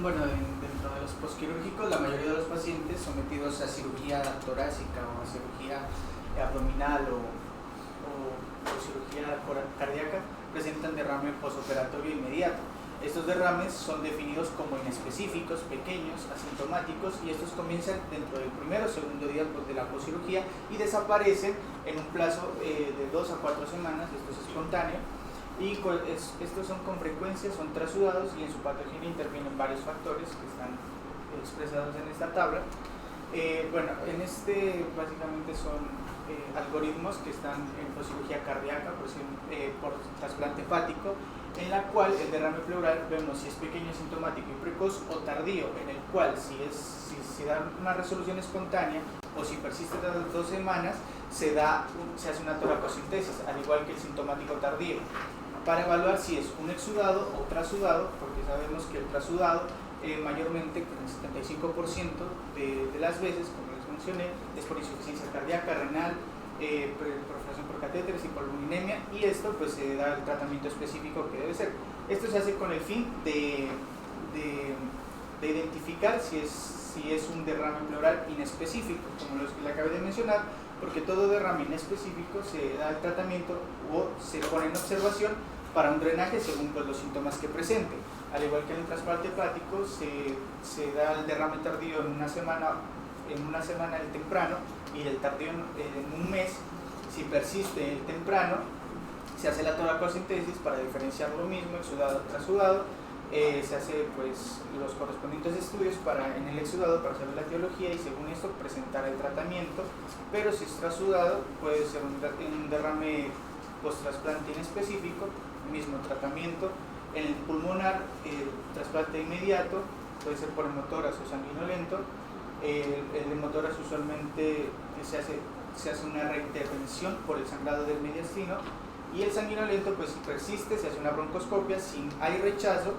Bueno, dentro de los posquirúrgicos, la mayoría de los pacientes sometidos a cirugía torácica o a cirugía abdominal o cirugía cardíaca presentan derrame posoperatorio inmediato. Estos derrames son definidos como inespecíficos, pequeños, asintomáticos, y estos comienzan dentro del primero o segundo día de la poscirugía y desaparecen en un plazo de 2 a 4 semanas. Esto es espontáneo. Y estos son con frecuencia, son trasudados, y en su patología intervienen varios factores que están expresados en esta tabla. Bueno, en este básicamente son algoritmos que están en poscirugía cardíaca por trasplante hepático, en la cual el derrame pleural vemos si es pequeño, sintomático y precoz, o tardío, en el cual si da una resolución espontánea o si persiste tras 2 semanas se hace una toracocentesis, al igual que el sintomático tardío, para evaluar si es un exudado o trasudado, porque sabemos que el trasudado mayormente, con el 75% de las veces, como les mencioné, es por insuficiencia cardíaca, renal, perforación por catéteres y por pulmonemia, y esto pues se da el tratamiento específico que debe ser. Esto se hace con el fin de identificar si es un derrame pleural inespecífico, como los que le acabé de mencionar, porque todo derrame inespecífico se da el tratamiento o se pone en observación para un drenaje según pues, los síntomas que presente. Al igual que en el trasplante hepático, se da el derrame tardío en una semana el temprano, y el tardío en un mes. Si persiste el temprano, se hace la toracocentesis para diferenciar lo mismo, exudado trasudado. Se hace pues los correspondientes estudios en el exudado para saber la etiología y según esto presentar el tratamiento. Pero si es trasudado, puede ser un derrame post-trasplante inespecífico, mismo tratamiento. En el pulmonar, el trasplante inmediato puede ser por hemotórax o sanguinolento. El hemotórax usualmente se hace una reintervención por el sangrado del mediastino, y el sanguinolento pues si persiste se hace una broncoscopia. Si hay rechazo,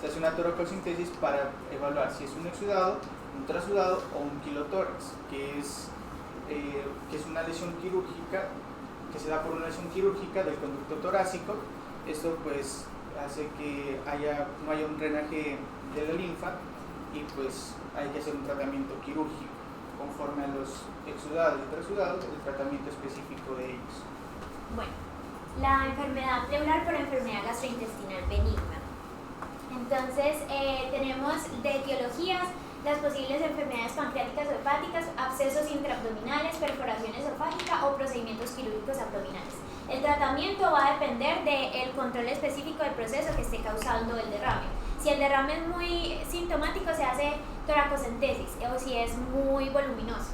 se hace una toracocentesis para evaluar si es un exudado, un trasudado o un kilotórax, que es una lesión quirúrgica, que se da por una lesión quirúrgica del conducto torácico. Esto pues hace que no haya un drenaje de la linfa, y pues hay que hacer un tratamiento quirúrgico conforme a los exudados y trasudados, el tratamiento específico de ellos. Bueno, la enfermedad pleural por enfermedad gastrointestinal benigna. Entonces tenemos de etiologías las posibles enfermedades pancreáticas o hepáticas, abscesos intraabdominales, perforación esofágica o procedimientos quirúrgicos abdominales. El tratamiento va a depender del control específico del proceso que esté causando el derrame. Si el derrame es muy sintomático, se hace toracocentesis, o si es muy voluminoso.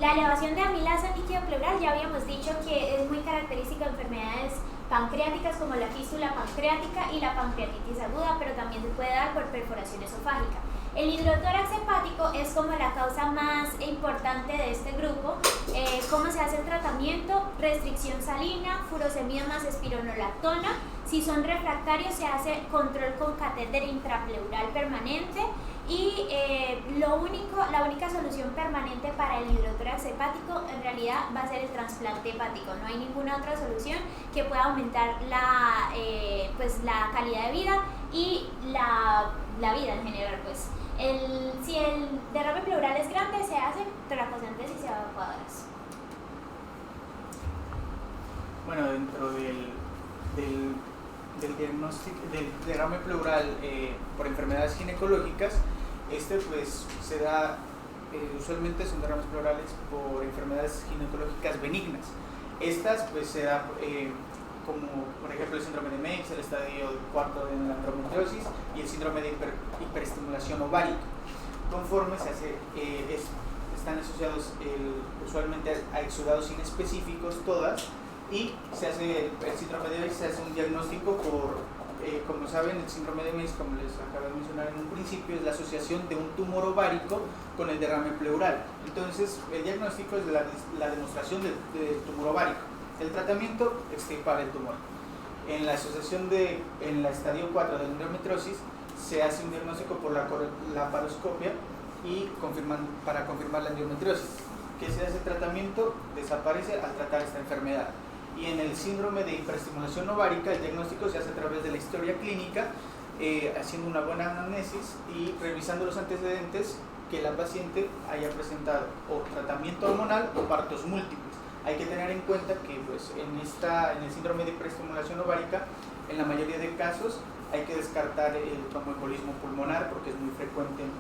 La elevación de amilasa en líquido pleural, ya habíamos dicho que es muy característica de enfermedades pancreáticas como la fístula pancreática y la pancreatitis aguda, pero también se puede dar por perforación esofágica. El hidrotórax hepático es como la causa más importante de este grupo. ¿Cómo se hace el tratamiento? Restricción salina, furosemida más espironolactona. Si son refractarios, se hace control con catéter intrapleural permanente. Y la única solución permanente para el hidrotórax hepático en realidad va a ser el trasplante hepático. No hay ninguna otra solución que pueda aumentar la calidad de vida y la vida en general. Pues. Si el derrame pleural es grande, se hace toracocentesis y evacuadoras. Bueno, dentro del diagnóstico del derrame pleural por enfermedades ginecológicas, pues se da, usualmente son derrames pleurales por enfermedades ginecológicas benignas. Estas pues se da como por ejemplo el síndrome de Meigs, el estadio 4 de la endometriosis y el síndrome de hiperestimulación ovárica. Conforme se hace, están asociados usualmente a exudados inespecíficos todas, y se hace el síndrome de Behçet, se hace un diagnóstico por, como saben, el síndrome de Behçet, como les acabo de mencionar en un principio, es la asociación de un tumor ovárico con el derrame pleural. Entonces, el diagnóstico es la demostración del tumor ovárico. El tratamiento, extirpar el tumor. En la asociación en la estadio 4 de la endometriosis, se hace un diagnóstico por la laparoscopia y para confirmar la endometriosis. ¿Qué se hace? El tratamiento desaparece al tratar esta enfermedad. Y en el síndrome de hiperestimulación ovárica, el diagnóstico se hace a través de la historia clínica, haciendo una buena anamnesis y revisando los antecedentes que la paciente haya presentado o tratamiento hormonal o partos múltiples. Hay que tener en cuenta que pues, en el síndrome de hiperestimulación ovárica, en la mayoría de casos, hay que descartar el tromboembolismo pulmonar porque es muy frecuente en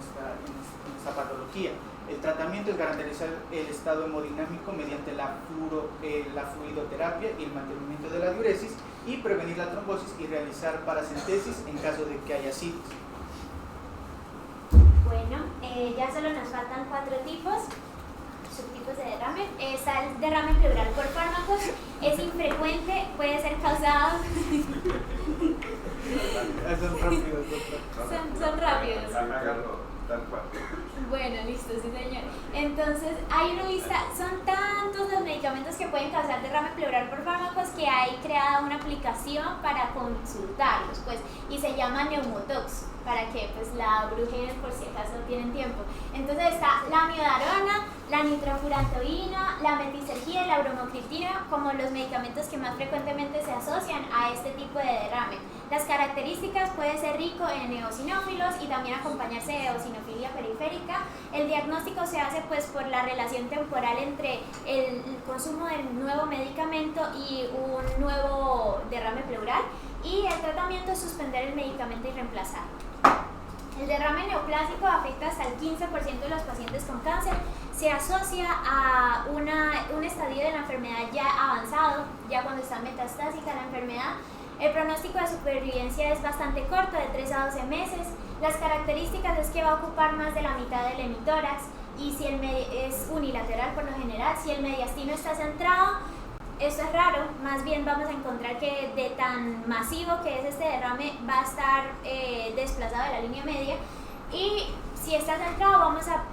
esta patología. El tratamiento es garantizar el estado hemodinámico mediante la fluidoterapia y el mantenimiento de la diuresis y prevenir la trombosis y realizar paracentesis en caso de que haya citis. Bueno, ya solo nos faltan 4 subtipos de derrame. Está el derrame pleural por fármacos, es infrecuente, puede ser causado. Son rápidos, son rápidos. Hágalo tal cual. Bueno, listo, sí señor. Entonces, hay una lista, son tantos los medicamentos que pueden causar derrame pleural por fármacos que hay creada una aplicación para consultarlos, pues, y se llama Neumotox, para que pues la brujen por si acaso tienen tiempo. Entonces está la amiodarona, la nitrofurantoína, la metisergida y la bromocriptina como los medicamentos que más frecuentemente se asocian a este tipo de derrame. Las características puede ser rico en eosinófilos y también acompañarse de eosinofilia periférica. El diagnóstico se hace pues por la relación temporal entre el consumo del nuevo medicamento y un nuevo derrame pleural, y el tratamiento es suspender el medicamento y reemplazarlo. El derrame neoplásico afecta hasta el 15% de los pacientes con cáncer. Se asocia a un estadio de la enfermedad ya avanzado, ya cuando está metastásica la enfermedad. El pronóstico de supervivencia es bastante corto, de 3 a 12 meses. Las características es que va a ocupar más de la mitad del hemitórax y si es unilateral por lo general. Si el mediastino está centrado, esto es raro, más bien vamos a encontrar que de tan masivo que es este derrame va a estar desplazado de la línea media, y si está centrado vamos a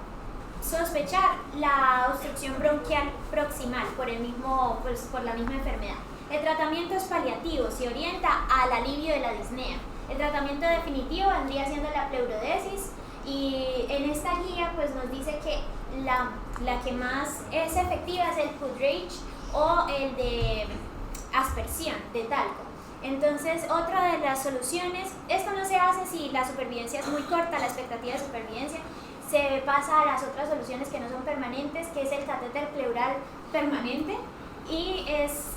sospechar la obstrucción bronquial proximal por la misma enfermedad. El tratamiento es paliativo, se orienta al alivio de la disnea. El tratamiento definitivo vendría siendo la pleurodesis, y en esta guía pues nos dice que la que más es efectiva es el Pudrage o el de aspersión de talco. Entonces, otra de las soluciones, esto no se hace si la supervivencia es muy corta, la expectativa de supervivencia, se pasa a las otras soluciones que no son permanentes, que es el catéter pleural permanente, y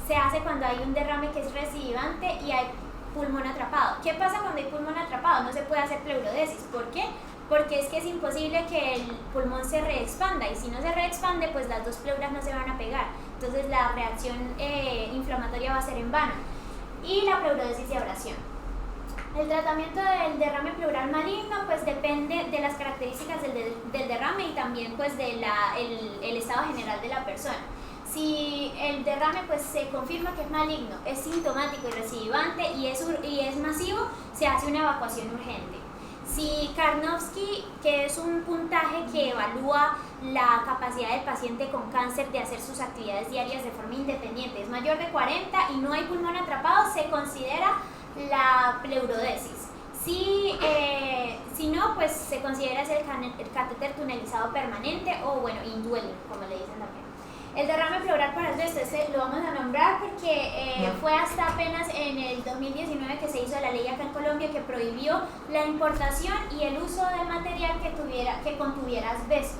se hace cuando hay un derrame que es recidivante y hay pulmón atrapado. ¿Qué pasa cuando hay pulmón atrapado? No se puede hacer pleurodesis. ¿Por qué? Porque es que es imposible que el pulmón se reexpanda, y si no se reexpande, pues las dos pleuras no se van a pegar. Entonces la reacción inflamatoria va a ser en vano. Y la pleurodesis y abrasión. El tratamiento del derrame pleural maligno pues depende de las características del derrame y también pues del estado general de la persona. Si el derrame pues se confirma que es maligno, es sintomático y recidivante y es masivo, se hace una evacuación urgente. Si Karnofsky, que es un puntaje que evalúa la capacidad del paciente con cáncer de hacer sus actividades diarias de forma independiente, es mayor de 40 y no hay pulmón atrapado, se considera la pleurodesis. Si no, pues se considera el catéter tunelizado permanente o bueno, indwelling, como le dicen también. El derrame pleural por asbesto, lo vamos a nombrar porque fue hasta apenas en el 2019 que se hizo la ley acá en Colombia que prohibió la importación y el uso de material que contuviera asbesto.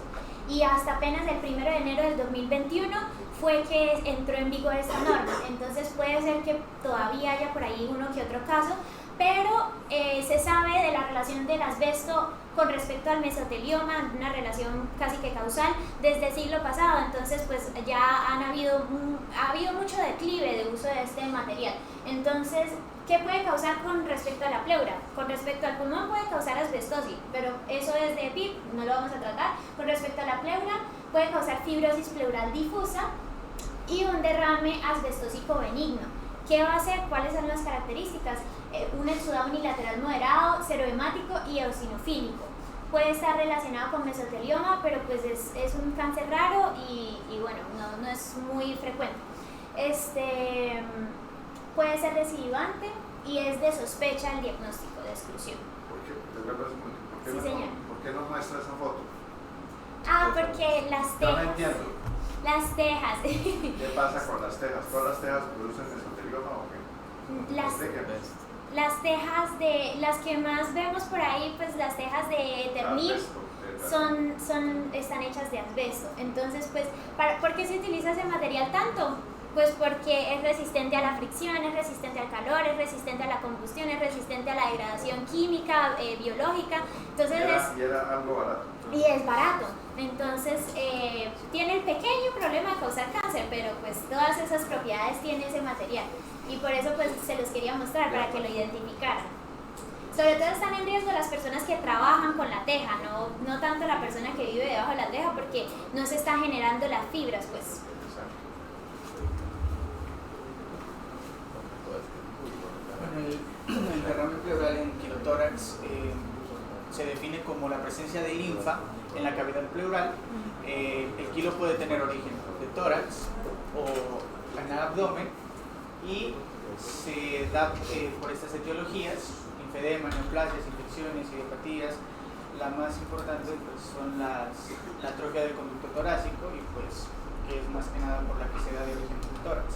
Y hasta apenas el 1 de enero del 2021 fue que entró en vigor esta norma. Entonces puede ser que todavía haya por ahí uno que otro caso, pero se sabe de la relación del asbesto con respecto al mesotelioma, una relación casi que causal desde el siglo pasado. Entonces pues ya ha habido mucho declive de uso de este material. Entonces, ¿qué puede causar con respecto a la pleura? Con respecto al pulmón puede causar asbestosis, pero eso es de EPIP, no lo vamos a tratar. Con respecto a la pleura puede causar fibrosis pleural difusa, y un derrame asbestósico benigno. ¿Qué va a hacer? ¿Cuáles son las características? Un exudado unilateral moderado, serohemático y eosinofílico. Puede estar relacionado con mesotelioma, pero pues es un cáncer raro y bueno, no es muy frecuente. Puede ser recidivante y es de sospecha el diagnóstico de exclusión. ¿Por qué no muestra esa foto? Porque las tejas. No me entiendo. Las tejas. ¿Qué pasa con las tejas? ¿Todas las tejas producen mesotelioma o qué? Las tejas las que más vemos por ahí, pues las tejas de Eternit están hechas de asbesto. Entonces, pues, ¿por qué se utiliza ese material tanto? Pues porque es resistente a la fricción, es resistente al calor, es resistente a la combustión, es resistente a la degradación química, biológica. Entonces y era algo barato. Y es barato. Entonces tiene el pequeño problema de causar cáncer, pero pues todas esas propiedades tiene ese material. Y por eso pues se los quería mostrar para que lo identificaran. Sobre todo están en riesgo las personas que trabajan con la teja, no tanto la persona que vive debajo de la teja, porque no se está generando las fibras, pues. Bueno, el derrame pleural en quilotórax se define como la presencia de linfa en la cavidad pleural. El quilo puede tener origen de tórax o en el abdomen y se da por estas etiologías: linfedema, neoplasias, infecciones, idiopatías. La más importante pues, son la atrofia del conducto torácico y pues que es más que nada por la que se da de origen del tórax.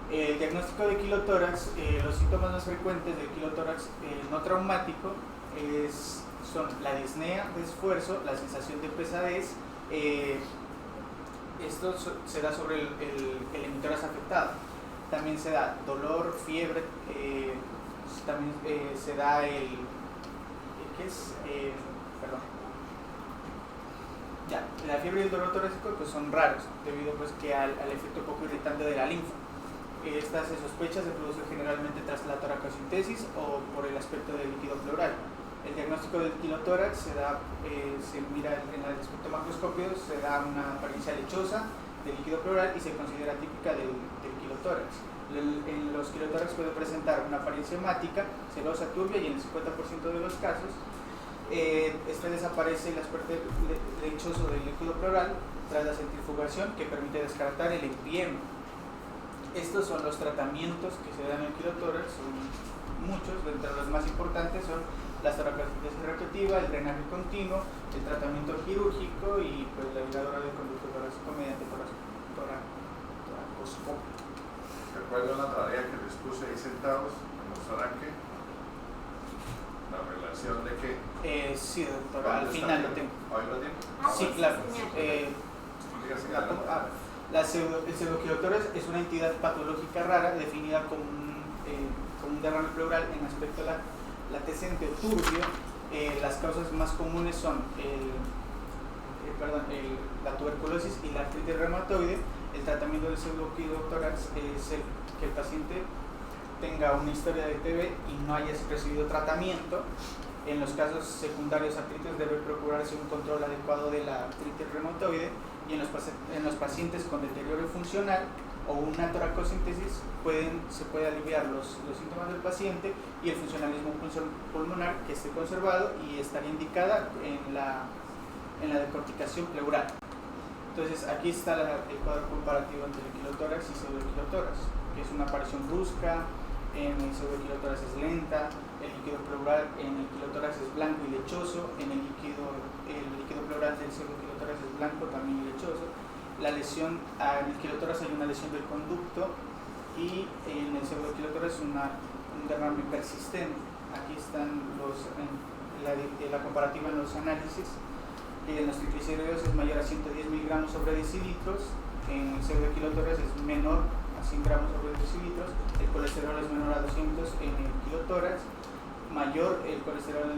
El diagnóstico de quilotórax, los síntomas más frecuentes del quilotórax no traumático son la disnea de esfuerzo, la sensación de pesadez. Esto se da sobre el hemitórax afectado. También se da dolor, fiebre, también se da la fiebre y el dolor torácico pues son raros debido pues que al efecto poco irritante de la linfa. Esta se sospecha se produce generalmente tras la toracosintesis o por el aspecto del líquido pleural. El diagnóstico del quilotórax se mira en el aspecto macroscópico, se da una apariencia lechosa del líquido pleural y se considera típica del quilotórax. En los quilotórax puede presentar una apariencia hemática, serosa, turbia y en el 50% de los casos desaparece el aspecto lechoso del líquido pleural tras la centrifugación que permite descartar el empiema. Estos son los tratamientos que se dan en el quilotórax, son muchos, entre los más importantes son la toracosintesis recreativa, el drenaje continuo, el tratamiento quirúrgico y pues, la ligadura del conducto torácico mediante toracoscopio. Recuerdo una tarea que les puse ahí sentados, me mostrarán que la relación de que... sí, doctora, al final lo tengo. ¿Hoy lo tiene? Sí, claro. Dígase, El pseudoquilotórax es una entidad patológica rara definida como un derrame pleural en aspecto latente o turbio. Las causas más comunes son la tuberculosis y la artritis reumatoide. El tratamiento del pseudoquilotórax es que el paciente tenga una historia de TB y no haya recibido tratamiento. En los casos secundarios artritis debe procurarse un control adecuado de la artritis reumatoide, y en los pacientes con deterioro funcional o una toracosintesis se puede aliviar los síntomas del paciente y el funcionalismo pulmonar que esté conservado y estaría indicada en la decorticación pleural. Entonces aquí está el cuadro comparativo entre el quilotórax y pseudoquilotórax, que es una aparición brusca. En el pseudoquilotórax es lenta, el líquido pleural en el quilotórax es blanco y lechoso, el líquido pleural del pseudoquilotórax es blanco también y lechoso. La lesión, en el quilotórax hay una lesión del conducto y en el pseudoquilotórax un derrame persistente. Aquí están la comparativa en los análisis. En los triglicéridos es mayor a 110 miligramos sobre decilitros, en el pseudoquilotórax es menor a 100 gramos sobre decilitros, el colesterol es menor a 200 en el quilotórax, mayor el colesterol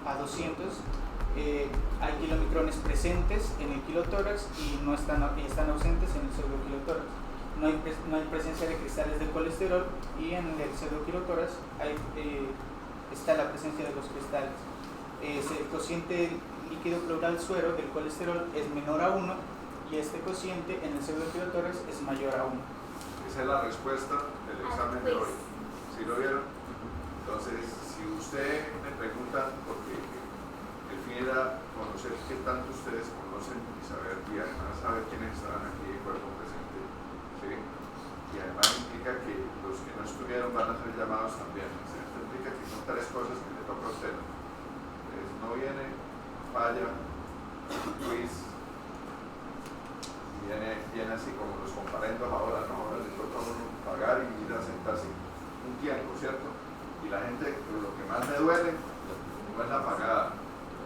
a 200. Hay kilomicrones presentes en el quilotórax y están ausentes en el pseudoquilotórax. No hay presencia de cristales de colesterol y en el pseudoquilotórax está la presencia de los cristales. El cociente líquido pleural suero del colesterol es menor a 1 y este cociente en el pseudoepidotórax es mayor a 1. Esa es la respuesta del examen de hoy. ¿Sí lo vieron? Entonces, si usted me pregunta, porque el fin era conocer qué tanto ustedes conocen y saber, y además saber quiénes estaban aquí de cuerpo presente, ¿sí? Y además implica que los que no estuvieron van a ser llamados también. ¿Sí? Esto implica que son 3 cosas que le toca a usted. Entonces, no viene, falla, quiz, viene así como los comparendos ahora, ¿no? Ahora le toca a uno pagar y ir a sentarse un tiempo, ¿cierto? Y la gente, pero lo que más me duele no es la pagada,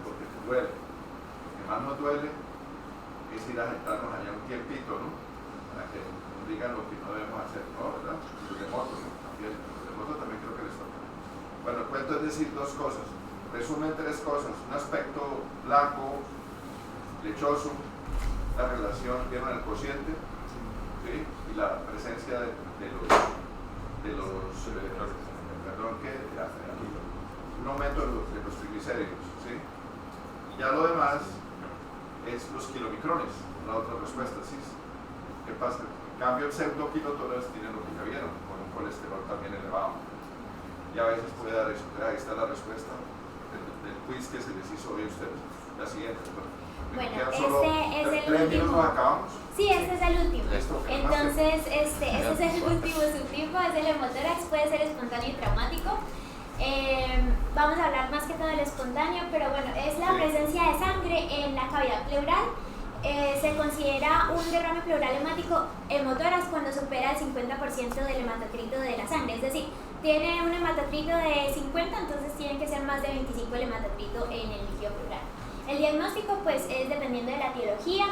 porque te duele. Lo que más nos duele es ir a sentarnos allá un tiempito, ¿no? Para que nos digan lo que no debemos hacer, ¿no? ¿Verdad? Y los de moto, ¿no? También, los de moto también creo que les toca. Bueno, el cuento es decir 2 cosas. Resumen 3 cosas. Un aspecto blanco, lechoso, la relación, ¿vieron el cociente? ¿Sí? Y la presencia de los perdón, ¿qué? Un aumento de los triglicéridos, ¿sí? Y ya lo demás es los kilomicrones, la otra respuesta, ¿sí? ¿Qué pasa? En cambio, el pseudoepidotórax tiene lo que ya vieron, con un colesterol también elevado. Y a veces puede dar eso. Ahí está la respuesta del quiz que se les hizo hoy a ustedes. La siguiente, bueno, este es el último. Acabamos. Sí, este es el último. Entonces, este es el último subtipo, es el hemotórax, puede ser espontáneo y traumático. Vamos a hablar más que todo del espontáneo, pero bueno, es la presencia de sangre en la cavidad pleural. Se considera un derrame pleural hemático hemotórax cuando supera el 50% del hematocrito de la sangre, es decir, tiene un hematocrito de 50, entonces tiene que ser más de 25 el hematocrito en el líquido pleural. El diagnóstico pues es dependiendo de la etiología.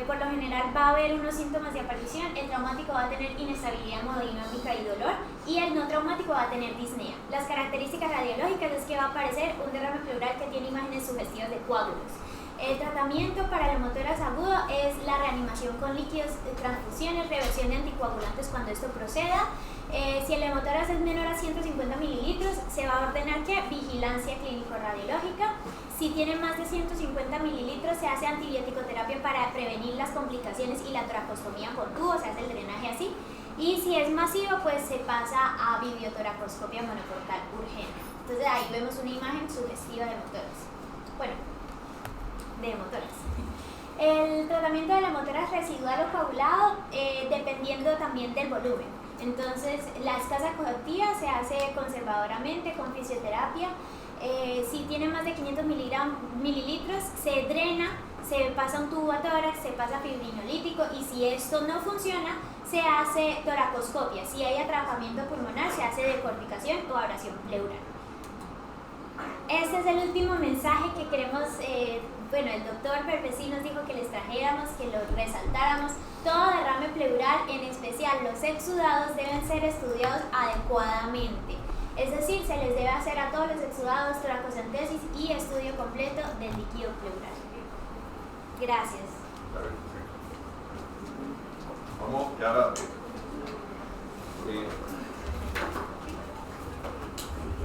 Por lo general va a haber unos síntomas de aparición. El traumático va a tener inestabilidad hemodinámica y dolor, y el no traumático va a tener disnea. Las características radiológicas es que va a aparecer un derrame pleural que tiene imágenes sugestivas de coágulos. El tratamiento para el hemotórax agudo es la reanimación con líquidos, transfusiones, reversión de anticoagulantes cuando esto proceda. Si el hemotórax es menor a 150 mililitros, se va a ordenar que vigilancia clínico-radiológica. Si tiene más de 150 mililitros, se hace antibiótico-terapia para prevenir las complicaciones y la tracostomía con tubo, se hace el drenaje así. Y si es masivo, pues se pasa a videotoracoscopia monoportal urgente. Entonces ahí vemos una imagen sugestiva de hemotórax. Bueno, de hemotórax. El tratamiento del hemotórax residual o coagulado, dependiendo también del volumen. Entonces, la escasa coactiva se hace conservadoramente con fisioterapia. Si tiene más de 500 mililitros, se drena, se pasa un tubo a tórax, se pasa fibrinolítico, y si esto no funciona, se hace toracoscopia. Si hay atrapamiento pulmonar, se hace decorticación o abrasión pleural. Este es el último mensaje que queremos, bueno, el doctor Perpesí nos dijo que les trajéramos, que lo resaltáramos. Todo derrame pleural, en especial los exudados, deben ser estudiados adecuadamente. Es decir, se les debe hacer a todos los exudados toracocentesis y estudio completo del líquido pleural. Gracias. Vamos ya.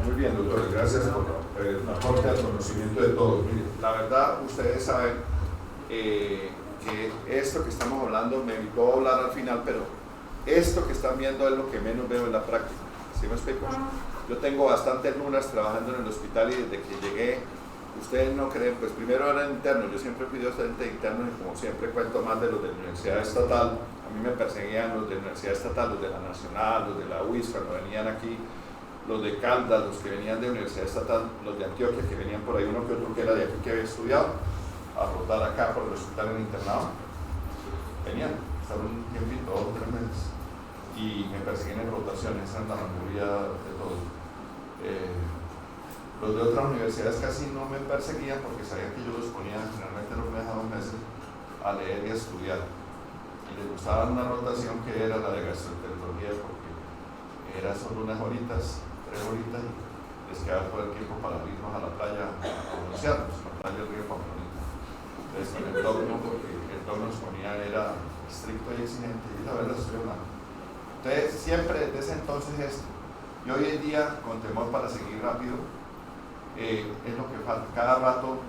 Muy bien, doctores, gracias por el aporte al conocimiento de todos. Mire, la verdad, ustedes saben que esto que estamos hablando me evitó hablar al final, pero esto que están viendo es lo que menos veo en la práctica. ¿Sí me explico? Yo tengo bastantes lunas trabajando en el hospital, y desde que llegué, ustedes no creen, pues primero eran internos, yo siempre fui docente de internos, y como siempre cuento más de los de la Universidad Estatal. A mí me perseguían los de la Universidad Estatal, los de la Nacional, los de la UIS cuando venían aquí, los de Caldas, los que venían de Universidad Estatal, los de Antioquia, que venían por ahí, uno que otro que era de aquí que había estudiado, a rotar acá por el hospital en internado. Venían, estaban un tiempito, 2 o 3 meses, y me perseguían en rotaciones, esa es la mayoría de todos. Los de otras universidades casi no me perseguían porque sabían que yo los ponía, generalmente los me dejaba 2 meses, a leer y a estudiar. Y les gustaba una rotación que era la de gastroenterología, porque era solo unas horitas, 3 horitas, y les quedaba todo el tiempo para irnos a la playa a broncearnos, a la playa del río Pamplonita. Entonces con el dogma, porque el dogma nos ponía, era estricto y exigente, y la verdad estoy hablando. Entonces siempre desde ese entonces esto, y hoy en día, con temor para seguir rápido, es lo que falta. Cada rato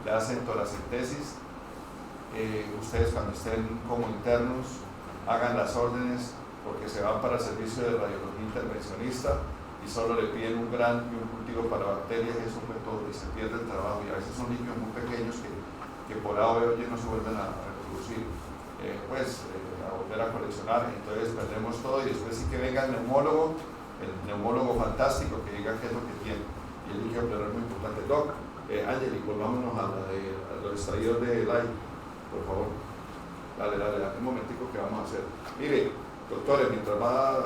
le hacen toracentesis, ustedes cuando estén como internos hagan las órdenes porque se van para el servicio de radiología intervencionista y solo le piden un gran y un cultivo para bacterias y eso fue todo y se pierde el trabajo y a veces son líquidos muy pequeños que por A o B no se vuelven a reproducir, a volver a coleccionar, entonces perdemos todo y después sí que venga el neumólogo fantástico que diga qué es lo que tiene y el líquido pleural es muy importante. Doc, Ángel, volvámonos a los estadios de LAI, por favor. Dale, un momentico que vamos a hacer. Mire, doctores, mientras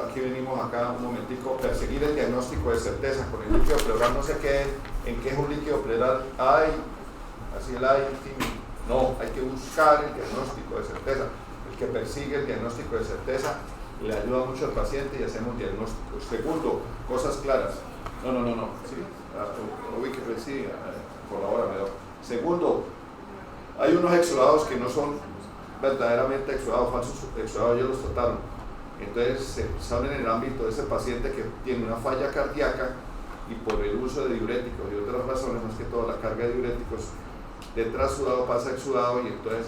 aquí venimos acá un momentico, perseguir el diagnóstico de certeza con el líquido pleural, no sé en qué es un líquido pleural, así el hay, no, hay que buscar el diagnóstico de certeza. El que persigue el diagnóstico de certeza le ayuda mucho al paciente y hacemos diagnósticos. Segundo, cosas claras. No, ¿sí? Sí, colabórame. Segundo, hay unos exudados que no son verdaderamente exudados, falsos exudados, ellos los trataron. Entonces salen en el ámbito de ese paciente que tiene una falla cardíaca y por el uso de diuréticos y otras razones, más que todo la carga de diuréticos, de trasudado pasa a exudado y entonces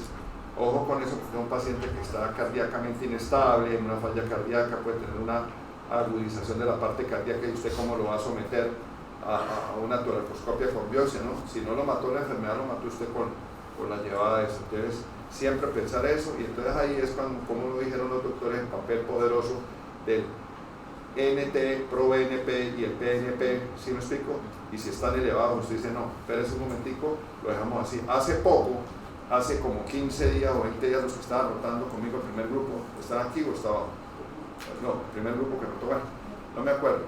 ojo con eso porque es un paciente que está cardíacamente inestable, en una falla cardíaca puede tener una agudización de la parte cardíaca y usted cómo lo va a someter a una toracoscopia con biopsia, ¿no? Si no lo mató la enfermedad, lo mató usted con la llevada de eso. Entonces siempre pensar eso y entonces ahí es cuando, como lo dijeron los doctores, el papel poderoso del NT, ProBNP y el PNP, ¿sí me explico? Y si están elevados, usted dice, no, espérese un momentico, lo dejamos así. Hace como 15 días o 20 días los que estaban rotando conmigo, el primer grupo, ¿están aquí o estaba? No, el primer grupo que rotó, bueno, no me acuerdo.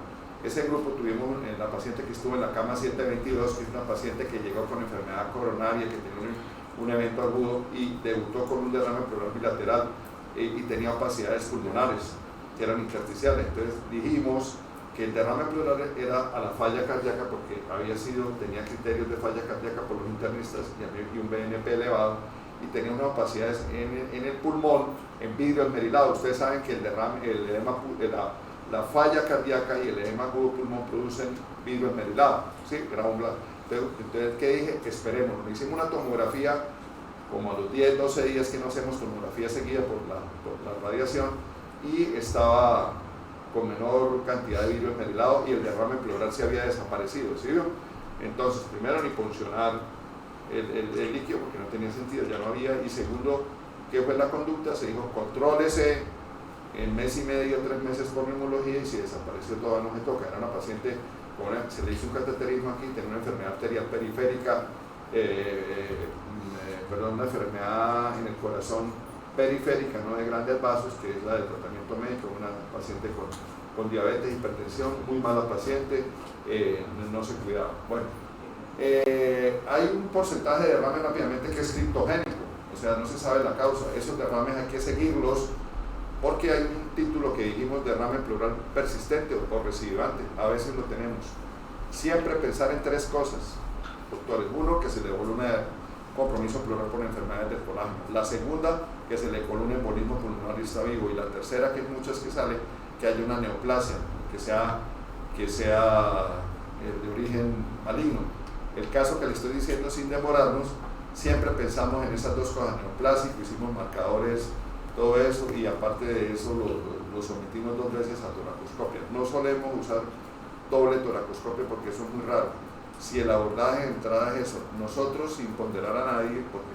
Ese grupo tuvimos la paciente que estuvo en la cama 722, que es una paciente que llegó con enfermedad coronaria, que tenía un evento agudo y debutó con un derrame pleural bilateral y tenía opacidades pulmonares que eran intersticiales. Entonces dijimos que el derrame pleural era a la falla cardíaca porque tenía criterios de falla cardíaca por los internistas y un BNP elevado y tenía unas opacidades en el pulmón, en vidrio esmerilado. Ustedes saben que la falla cardíaca y el edema agudo pulmón producen vidrio esmerilado, ¿sí? Grabón blanco. Entonces, ¿qué dije? Esperemos. Hicimos una tomografía como a los 10, 12 días que no hacemos tomografía seguida por la radiación y estaba con menor cantidad de vidrio esmerilado y el derrame pleural se había desaparecido, ¿sí? Entonces, primero, ni funcionar el líquido porque no tenía sentido, ya no había, y segundo, ¿qué fue la conducta? Se dijo, contrólese en mes y medio, 3 meses por neumología y si desapareció todavía no se toca. Era una paciente, se le hizo un cateterismo aquí, tenía una enfermedad arterial periférica, una enfermedad en el corazón periférica, no de grandes vasos, que es la del tratamiento médico, una paciente con diabetes, hipertensión, muy mala paciente, no se cuidaba. Bueno, hay un porcentaje de derrames rápidamente que es criptogénico, o sea, no se sabe la causa. Esos derrames hay que seguirlos porque hay un título que dijimos derrame pleural persistente o recidivante, a veces lo tenemos. Siempre pensar en 3 cosas, doctores. Uno, que se le devuelve un compromiso pleural por enfermedades del colágeno. La segunda, que se le coló un embolismo pulmonar y está vivo. Y la tercera, que es muchas que sale, que haya una neoplasia, que sea de origen maligno. El caso que le estoy diciendo sin demorarnos, siempre pensamos en esas 2 cosas, neoplasia, hicimos marcadores, todo eso, y aparte de eso lo sometimos 2 veces a toracoscopia. No solemos usar doble toracoscopia porque eso es muy raro. Si el abordaje de entrada es eso, nosotros sin ponderar a nadie, porque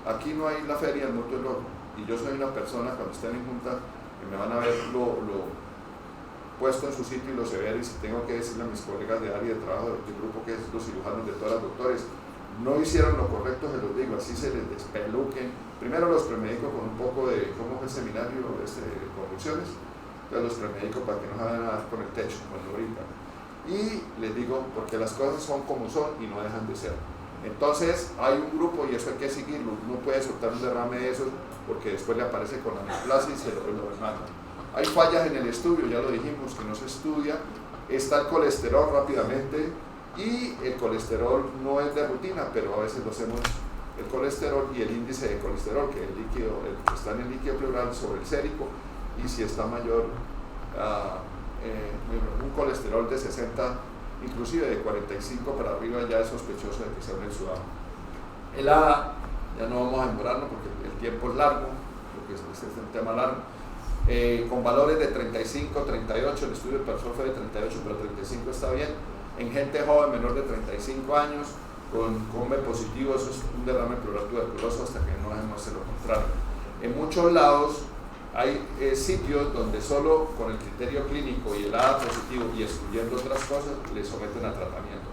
aquí no hay la feria del muerto del loco, y yo soy una persona, cuando estén en junta, que me van a ver lo puesto en su sitio y lo severo, y si tengo que decirle a mis colegas de área de trabajo del grupo, que es los cirujanos de todas las doctores, no hicieron lo correcto, se los digo, así se les despeluquen. Primero los premédicos con un poco de, ¿cómo fue el seminario? Convulsiones. Entonces los premédicos para que no se vayan a dar con el techo, con el ahorita. Y les digo, porque las cosas son como son y no dejan de ser. Entonces hay un grupo y eso hay que seguirlo. Uno puede soltar un derrame de esos porque después le aparece con la neoplasia y se lo mata. Hay fallas en el estudio, ya lo dijimos, que no se estudia. Está el colesterol rápidamente y el colesterol no es de rutina, pero a veces lo hacemos, el colesterol y el índice de colesterol, que está en el líquido pleural sobre el sérico, y si está mayor, un colesterol de 60, inclusive de 45 para arriba, ya es sospechoso de que sea un exudado. ya no vamos a demorarnos porque el tiempo es largo, porque este es un tema largo. Con valores de 35, 38, el estudio del profesor fue de 38, pero 35 está bien. En gente joven menor de 35 años, con B positivo, eso es un derrame pleural tuberculoso hasta que no dejemos hacer lo contrario. En muchos lados hay sitios donde solo con el criterio clínico y el A positivo y excluyendo otras cosas le someten a tratamiento.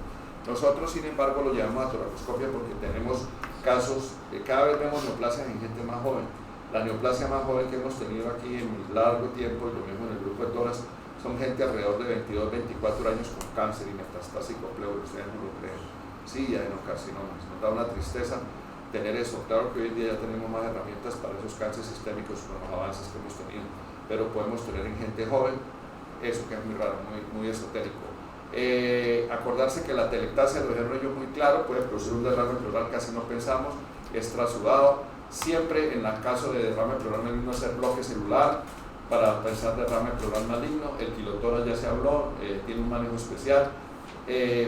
Nosotros, sin embargo, lo llevamos a toracoscopia porque tenemos casos, cada vez vemos neoplasias en gente más joven. La neoplasia más joven que hemos tenido aquí en mi largo tiempo, y lo mismo en el grupo de toras, son gente alrededor de 22, 24 años con cáncer y metastásico pleural, ustedes no lo creen. Sí, ya adenocarcinomas, nos da una tristeza tener eso. Claro que hoy en día ya tenemos más herramientas para esos cánceres sistémicos con los avances que hemos tenido, pero podemos tener en gente joven eso que es muy raro, muy esotérico. Acordarse que la telectasia, lo dijeron ellos muy claro, puede producir un derrame pleural, casi no pensamos, es trasudado. Siempre en el caso de derrame pleural maligno hacer bloque celular para pensar derrame pleural maligno. El quilotórax ya se habló, tiene un manejo especial.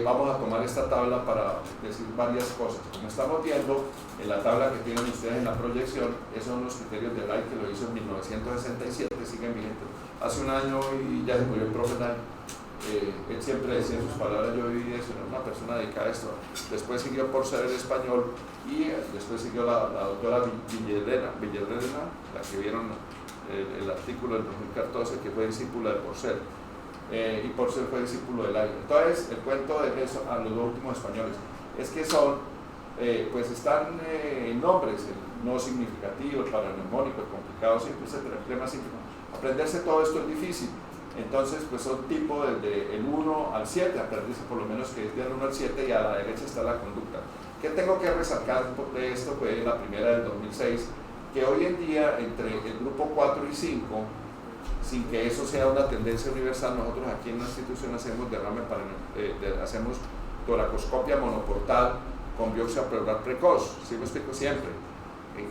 Vamos a tomar esta tabla para decir varias cosas. Como estamos viendo en la tabla que tienen ustedes en la proyección, esos son los criterios de Light que lo hizo en 1967, siguen vigentes. Hace un año y ya se murió el profe Light. Él siempre decía en sus palabras, yo viví eso, era una persona dedicada a esto. Después siguió por ser el español y después siguió la doctora Villerena, la que vieron el artículo del 2014, que fue discípula de Porcel. Y Porcel fue discípulo de Light. Entonces, el cuento de eso a los dos últimos españoles es que son, pues están nombres, no significativos, paraneumónicos, complicados, siempre se problema simple. Aprenderse todo esto es difícil. Entonces, pues son tipo desde el 1 al 7, aprenderse por lo menos que es del 1 al 7 y a la derecha está la conducta. ¿Qué tengo que resaltar de esto? Fue la primera del 2006, que hoy en día entre el grupo 4 y 5, sin que eso sea una tendencia universal, nosotros aquí en la institución hacemos hacemos toracoscopia monoportal con biopsia pleural precoz, ¿sí me explico? Siempre.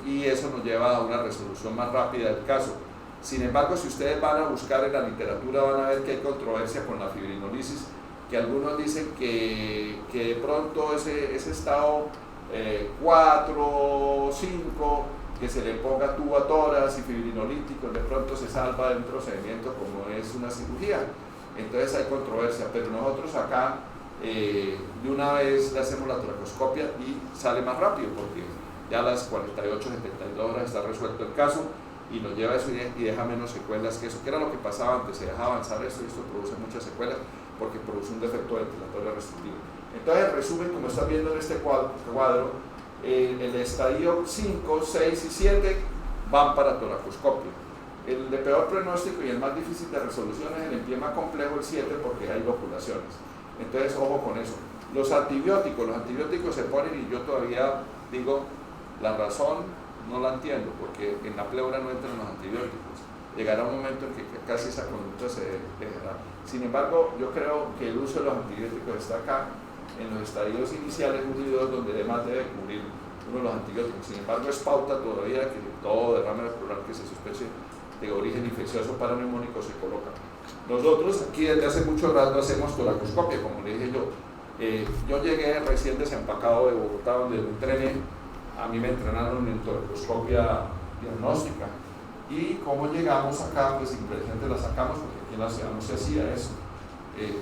Y eso nos lleva a una resolución más rápida del caso. Sin embargo, si ustedes van a buscar en la literatura, van a ver que hay controversia con la fibrinolisis, que algunos dicen que de pronto ese estado 4, 5, que se le ponga tubo a tórax y fibrinolítico, de pronto se salva de un procedimiento como es una cirugía. Entonces hay controversia, pero nosotros acá de una vez le hacemos la toracoscopia y sale más rápido, porque ya a las 48, 72 horas está resuelto el caso y nos lleva eso y deja menos secuelas que eso, que era lo que pasaba antes, se deja avanzar esto y esto produce muchas secuelas porque produce un defecto ventilatorio restrictivo. Entonces, en resumen, como están viendo en este cuadro, el estadio 5, 6 y 7 van para toracoscopia. El de peor pronóstico y el más difícil de resolución es el empiema complejo, el 7, porque hay loculaciones. Entonces, ojo con eso. Los antibióticos se ponen y yo todavía digo, la razón no la entiendo, porque en la pleura no entran los antibióticos. Llegará un momento en que casi esa conducta se dejará. Sin embargo, yo creo que el uso de los antibióticos está acá, en los estadios iniciales 1 y 2, donde además debe cubrir uno de los antibióticos. Sin embargo, es pauta todavía que todo derrame pleural que se sospeche de origen infeccioso paraneumónico se coloca. Nosotros aquí desde hace mucho rato hacemos toracoscopia, como le dije yo. Yo llegué recién desempacado de Bogotá, donde me entrené. A mí me entrenaron en toracoscopia diagnóstica. Y como llegamos acá, pues simplemente la sacamos porque aquí en la ciudad no se hacía eso.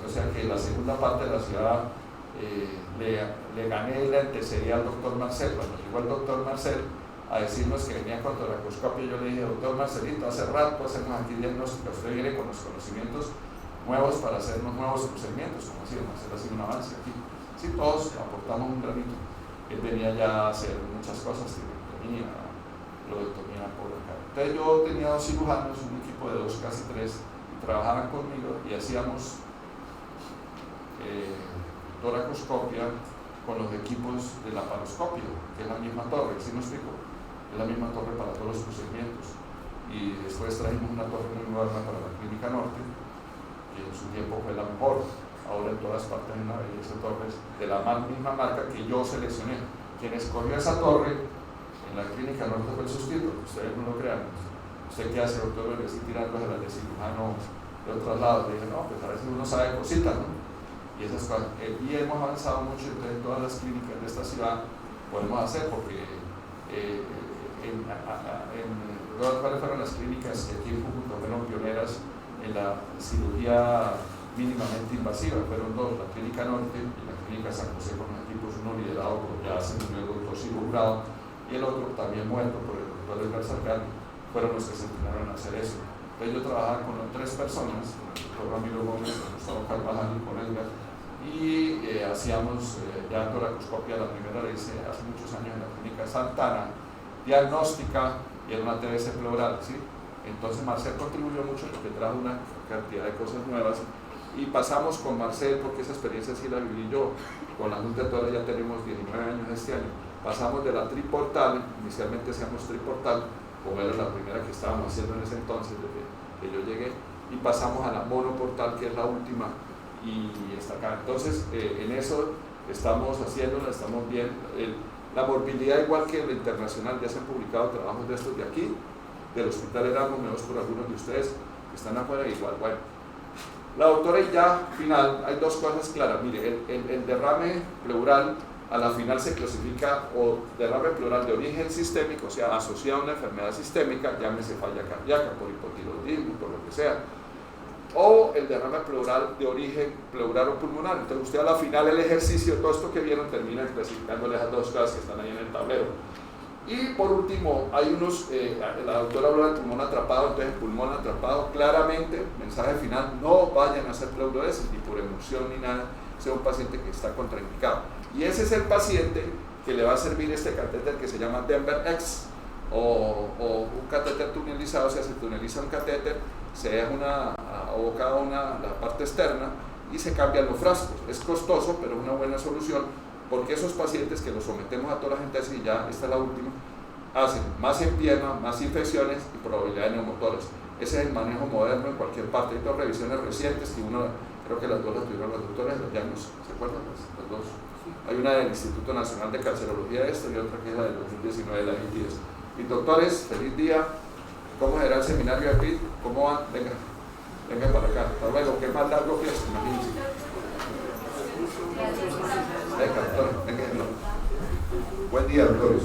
O sea que la segunda parte de la ciudad le gané la antecedía al doctor Marcel. Cuando llegó el doctor Marcel a decirnos que venía con toracoscopia, yo le dije, doctor Marcelito, hace rato hacemos aquí diagnóstica, usted viene con los conocimientos nuevos para hacernos nuevos procedimientos, como así, Marcel ha sido un avance aquí. Sí, todos aportamos un granito. Él venía ya a hacer muchas cosas, tiroidectomía, lobotomía por acá. Entonces yo tenía 2 cirujanos, un equipo de 2, casi 3, y trabajaban conmigo y hacíamos toracoscopia con los equipos de la laparoscopia, que es la misma torre, ¿sí me explico? Es la misma torre para todos los procedimientos. Y después trajimos una torre muy moderna para la Clínica Norte, que en su tiempo fue la mejor. Ahora en todas partes hay una belleza torres de la misma marca que yo seleccioné. Quien escogió esa torre en la Clínica Norte fue el sustituto, ustedes no lo crean. ¿Usted qué hace, doctor? Le estoy tirando de la de cirujano de otros lados. Le dije, no, pues a veces uno sabe cositas, ¿no? Y esas cosas. Y hemos avanzado mucho, entonces todas las clínicas de esta ciudad podemos hacer, porque ¿cuáles fueron las clínicas que aquí en Cúcuta fueron pioneras en la cirugía mínimamente invasiva? Fueron dos, la Clínica Norte y la Clínica San José con equipos, uno liderado por ya se murió el doctor Silvio Jurado y el otro también muerto por el doctor Edgar Sargani, fueron los que se entrenaron a hacer eso. Entonces yo trabajaba con 3 personas, con el doctor Ramiro Gómez, con Gustavo Carvajal y con Edgar, y hacíamos ya toracoscopia, la primera la hice hace muchos años en la Clínica Santana, diagnóstica y en una TBC pleural, ¿sí? Entonces Marcel contribuyó mucho porque trajo una cantidad de cosas nuevas y pasamos con Marcel, porque esa experiencia sí la viví yo, con la Junta de Toros ya tenemos 19 años este año, pasamos de la triportal, inicialmente hacíamos triportal, como era la primera que estábamos haciendo en ese entonces, desde que yo llegué, y pasamos a la monoportal, que es la última, y está acá. Entonces, en eso estamos haciéndolo, estamos bien. La morbilidad, igual que en lo internacional, ya se han publicado trabajos de estos de aquí, del Hospital Erasmus, me por algunos de ustedes que están afuera, igual. Bueno, la doctora, y ya final, hay 2 cosas claras. Mire, el derrame pleural a la final se clasifica o derrame pleural de origen sistémico, o sea, asociado a una enfermedad sistémica, llámese falla cardíaca, por hipotiroidismo, por lo que sea, o el derrame pleural de origen pleural o pulmonar. Entonces usted a la final el ejercicio, todo esto que vieron, termina clasificándole esas 2 cosas que están ahí en el tablero. Y por último, hay unos, la doctora habló del pulmón atrapado, entonces el pulmón atrapado, claramente, mensaje final, no vayan a hacer pleurodesis, ni por emoción ni nada, sea un paciente que está contraindicado. Y ese es el paciente que le va a servir este catéter que se llama Denver X, o un catéter tunelizado. O sea, se tuneliza un catéter, se deja abocada la parte externa y se cambian los frascos. Es costoso, pero es una buena solución, porque esos pacientes que los sometemos a toracentesis, y ya esta es la última, hacen más empiema, más infecciones y probabilidad de neumotórax. Ese es el manejo moderno en cualquier parte. Hay 2 revisiones recientes que creo que las 2 las tuvieron los doctores, los diagnos, ¿se acuerdan? Las 2. Hay una del Instituto Nacional de Cancerología y otra que es la del 2019 de la ITS. Y doctores, feliz día. ¿Cómo será el seminario de PIT? ¿Cómo van? Venga para acá. Hasta luego, que es más largo que esto, imagínense. Venga, doctor, venga. Buen día, doctores.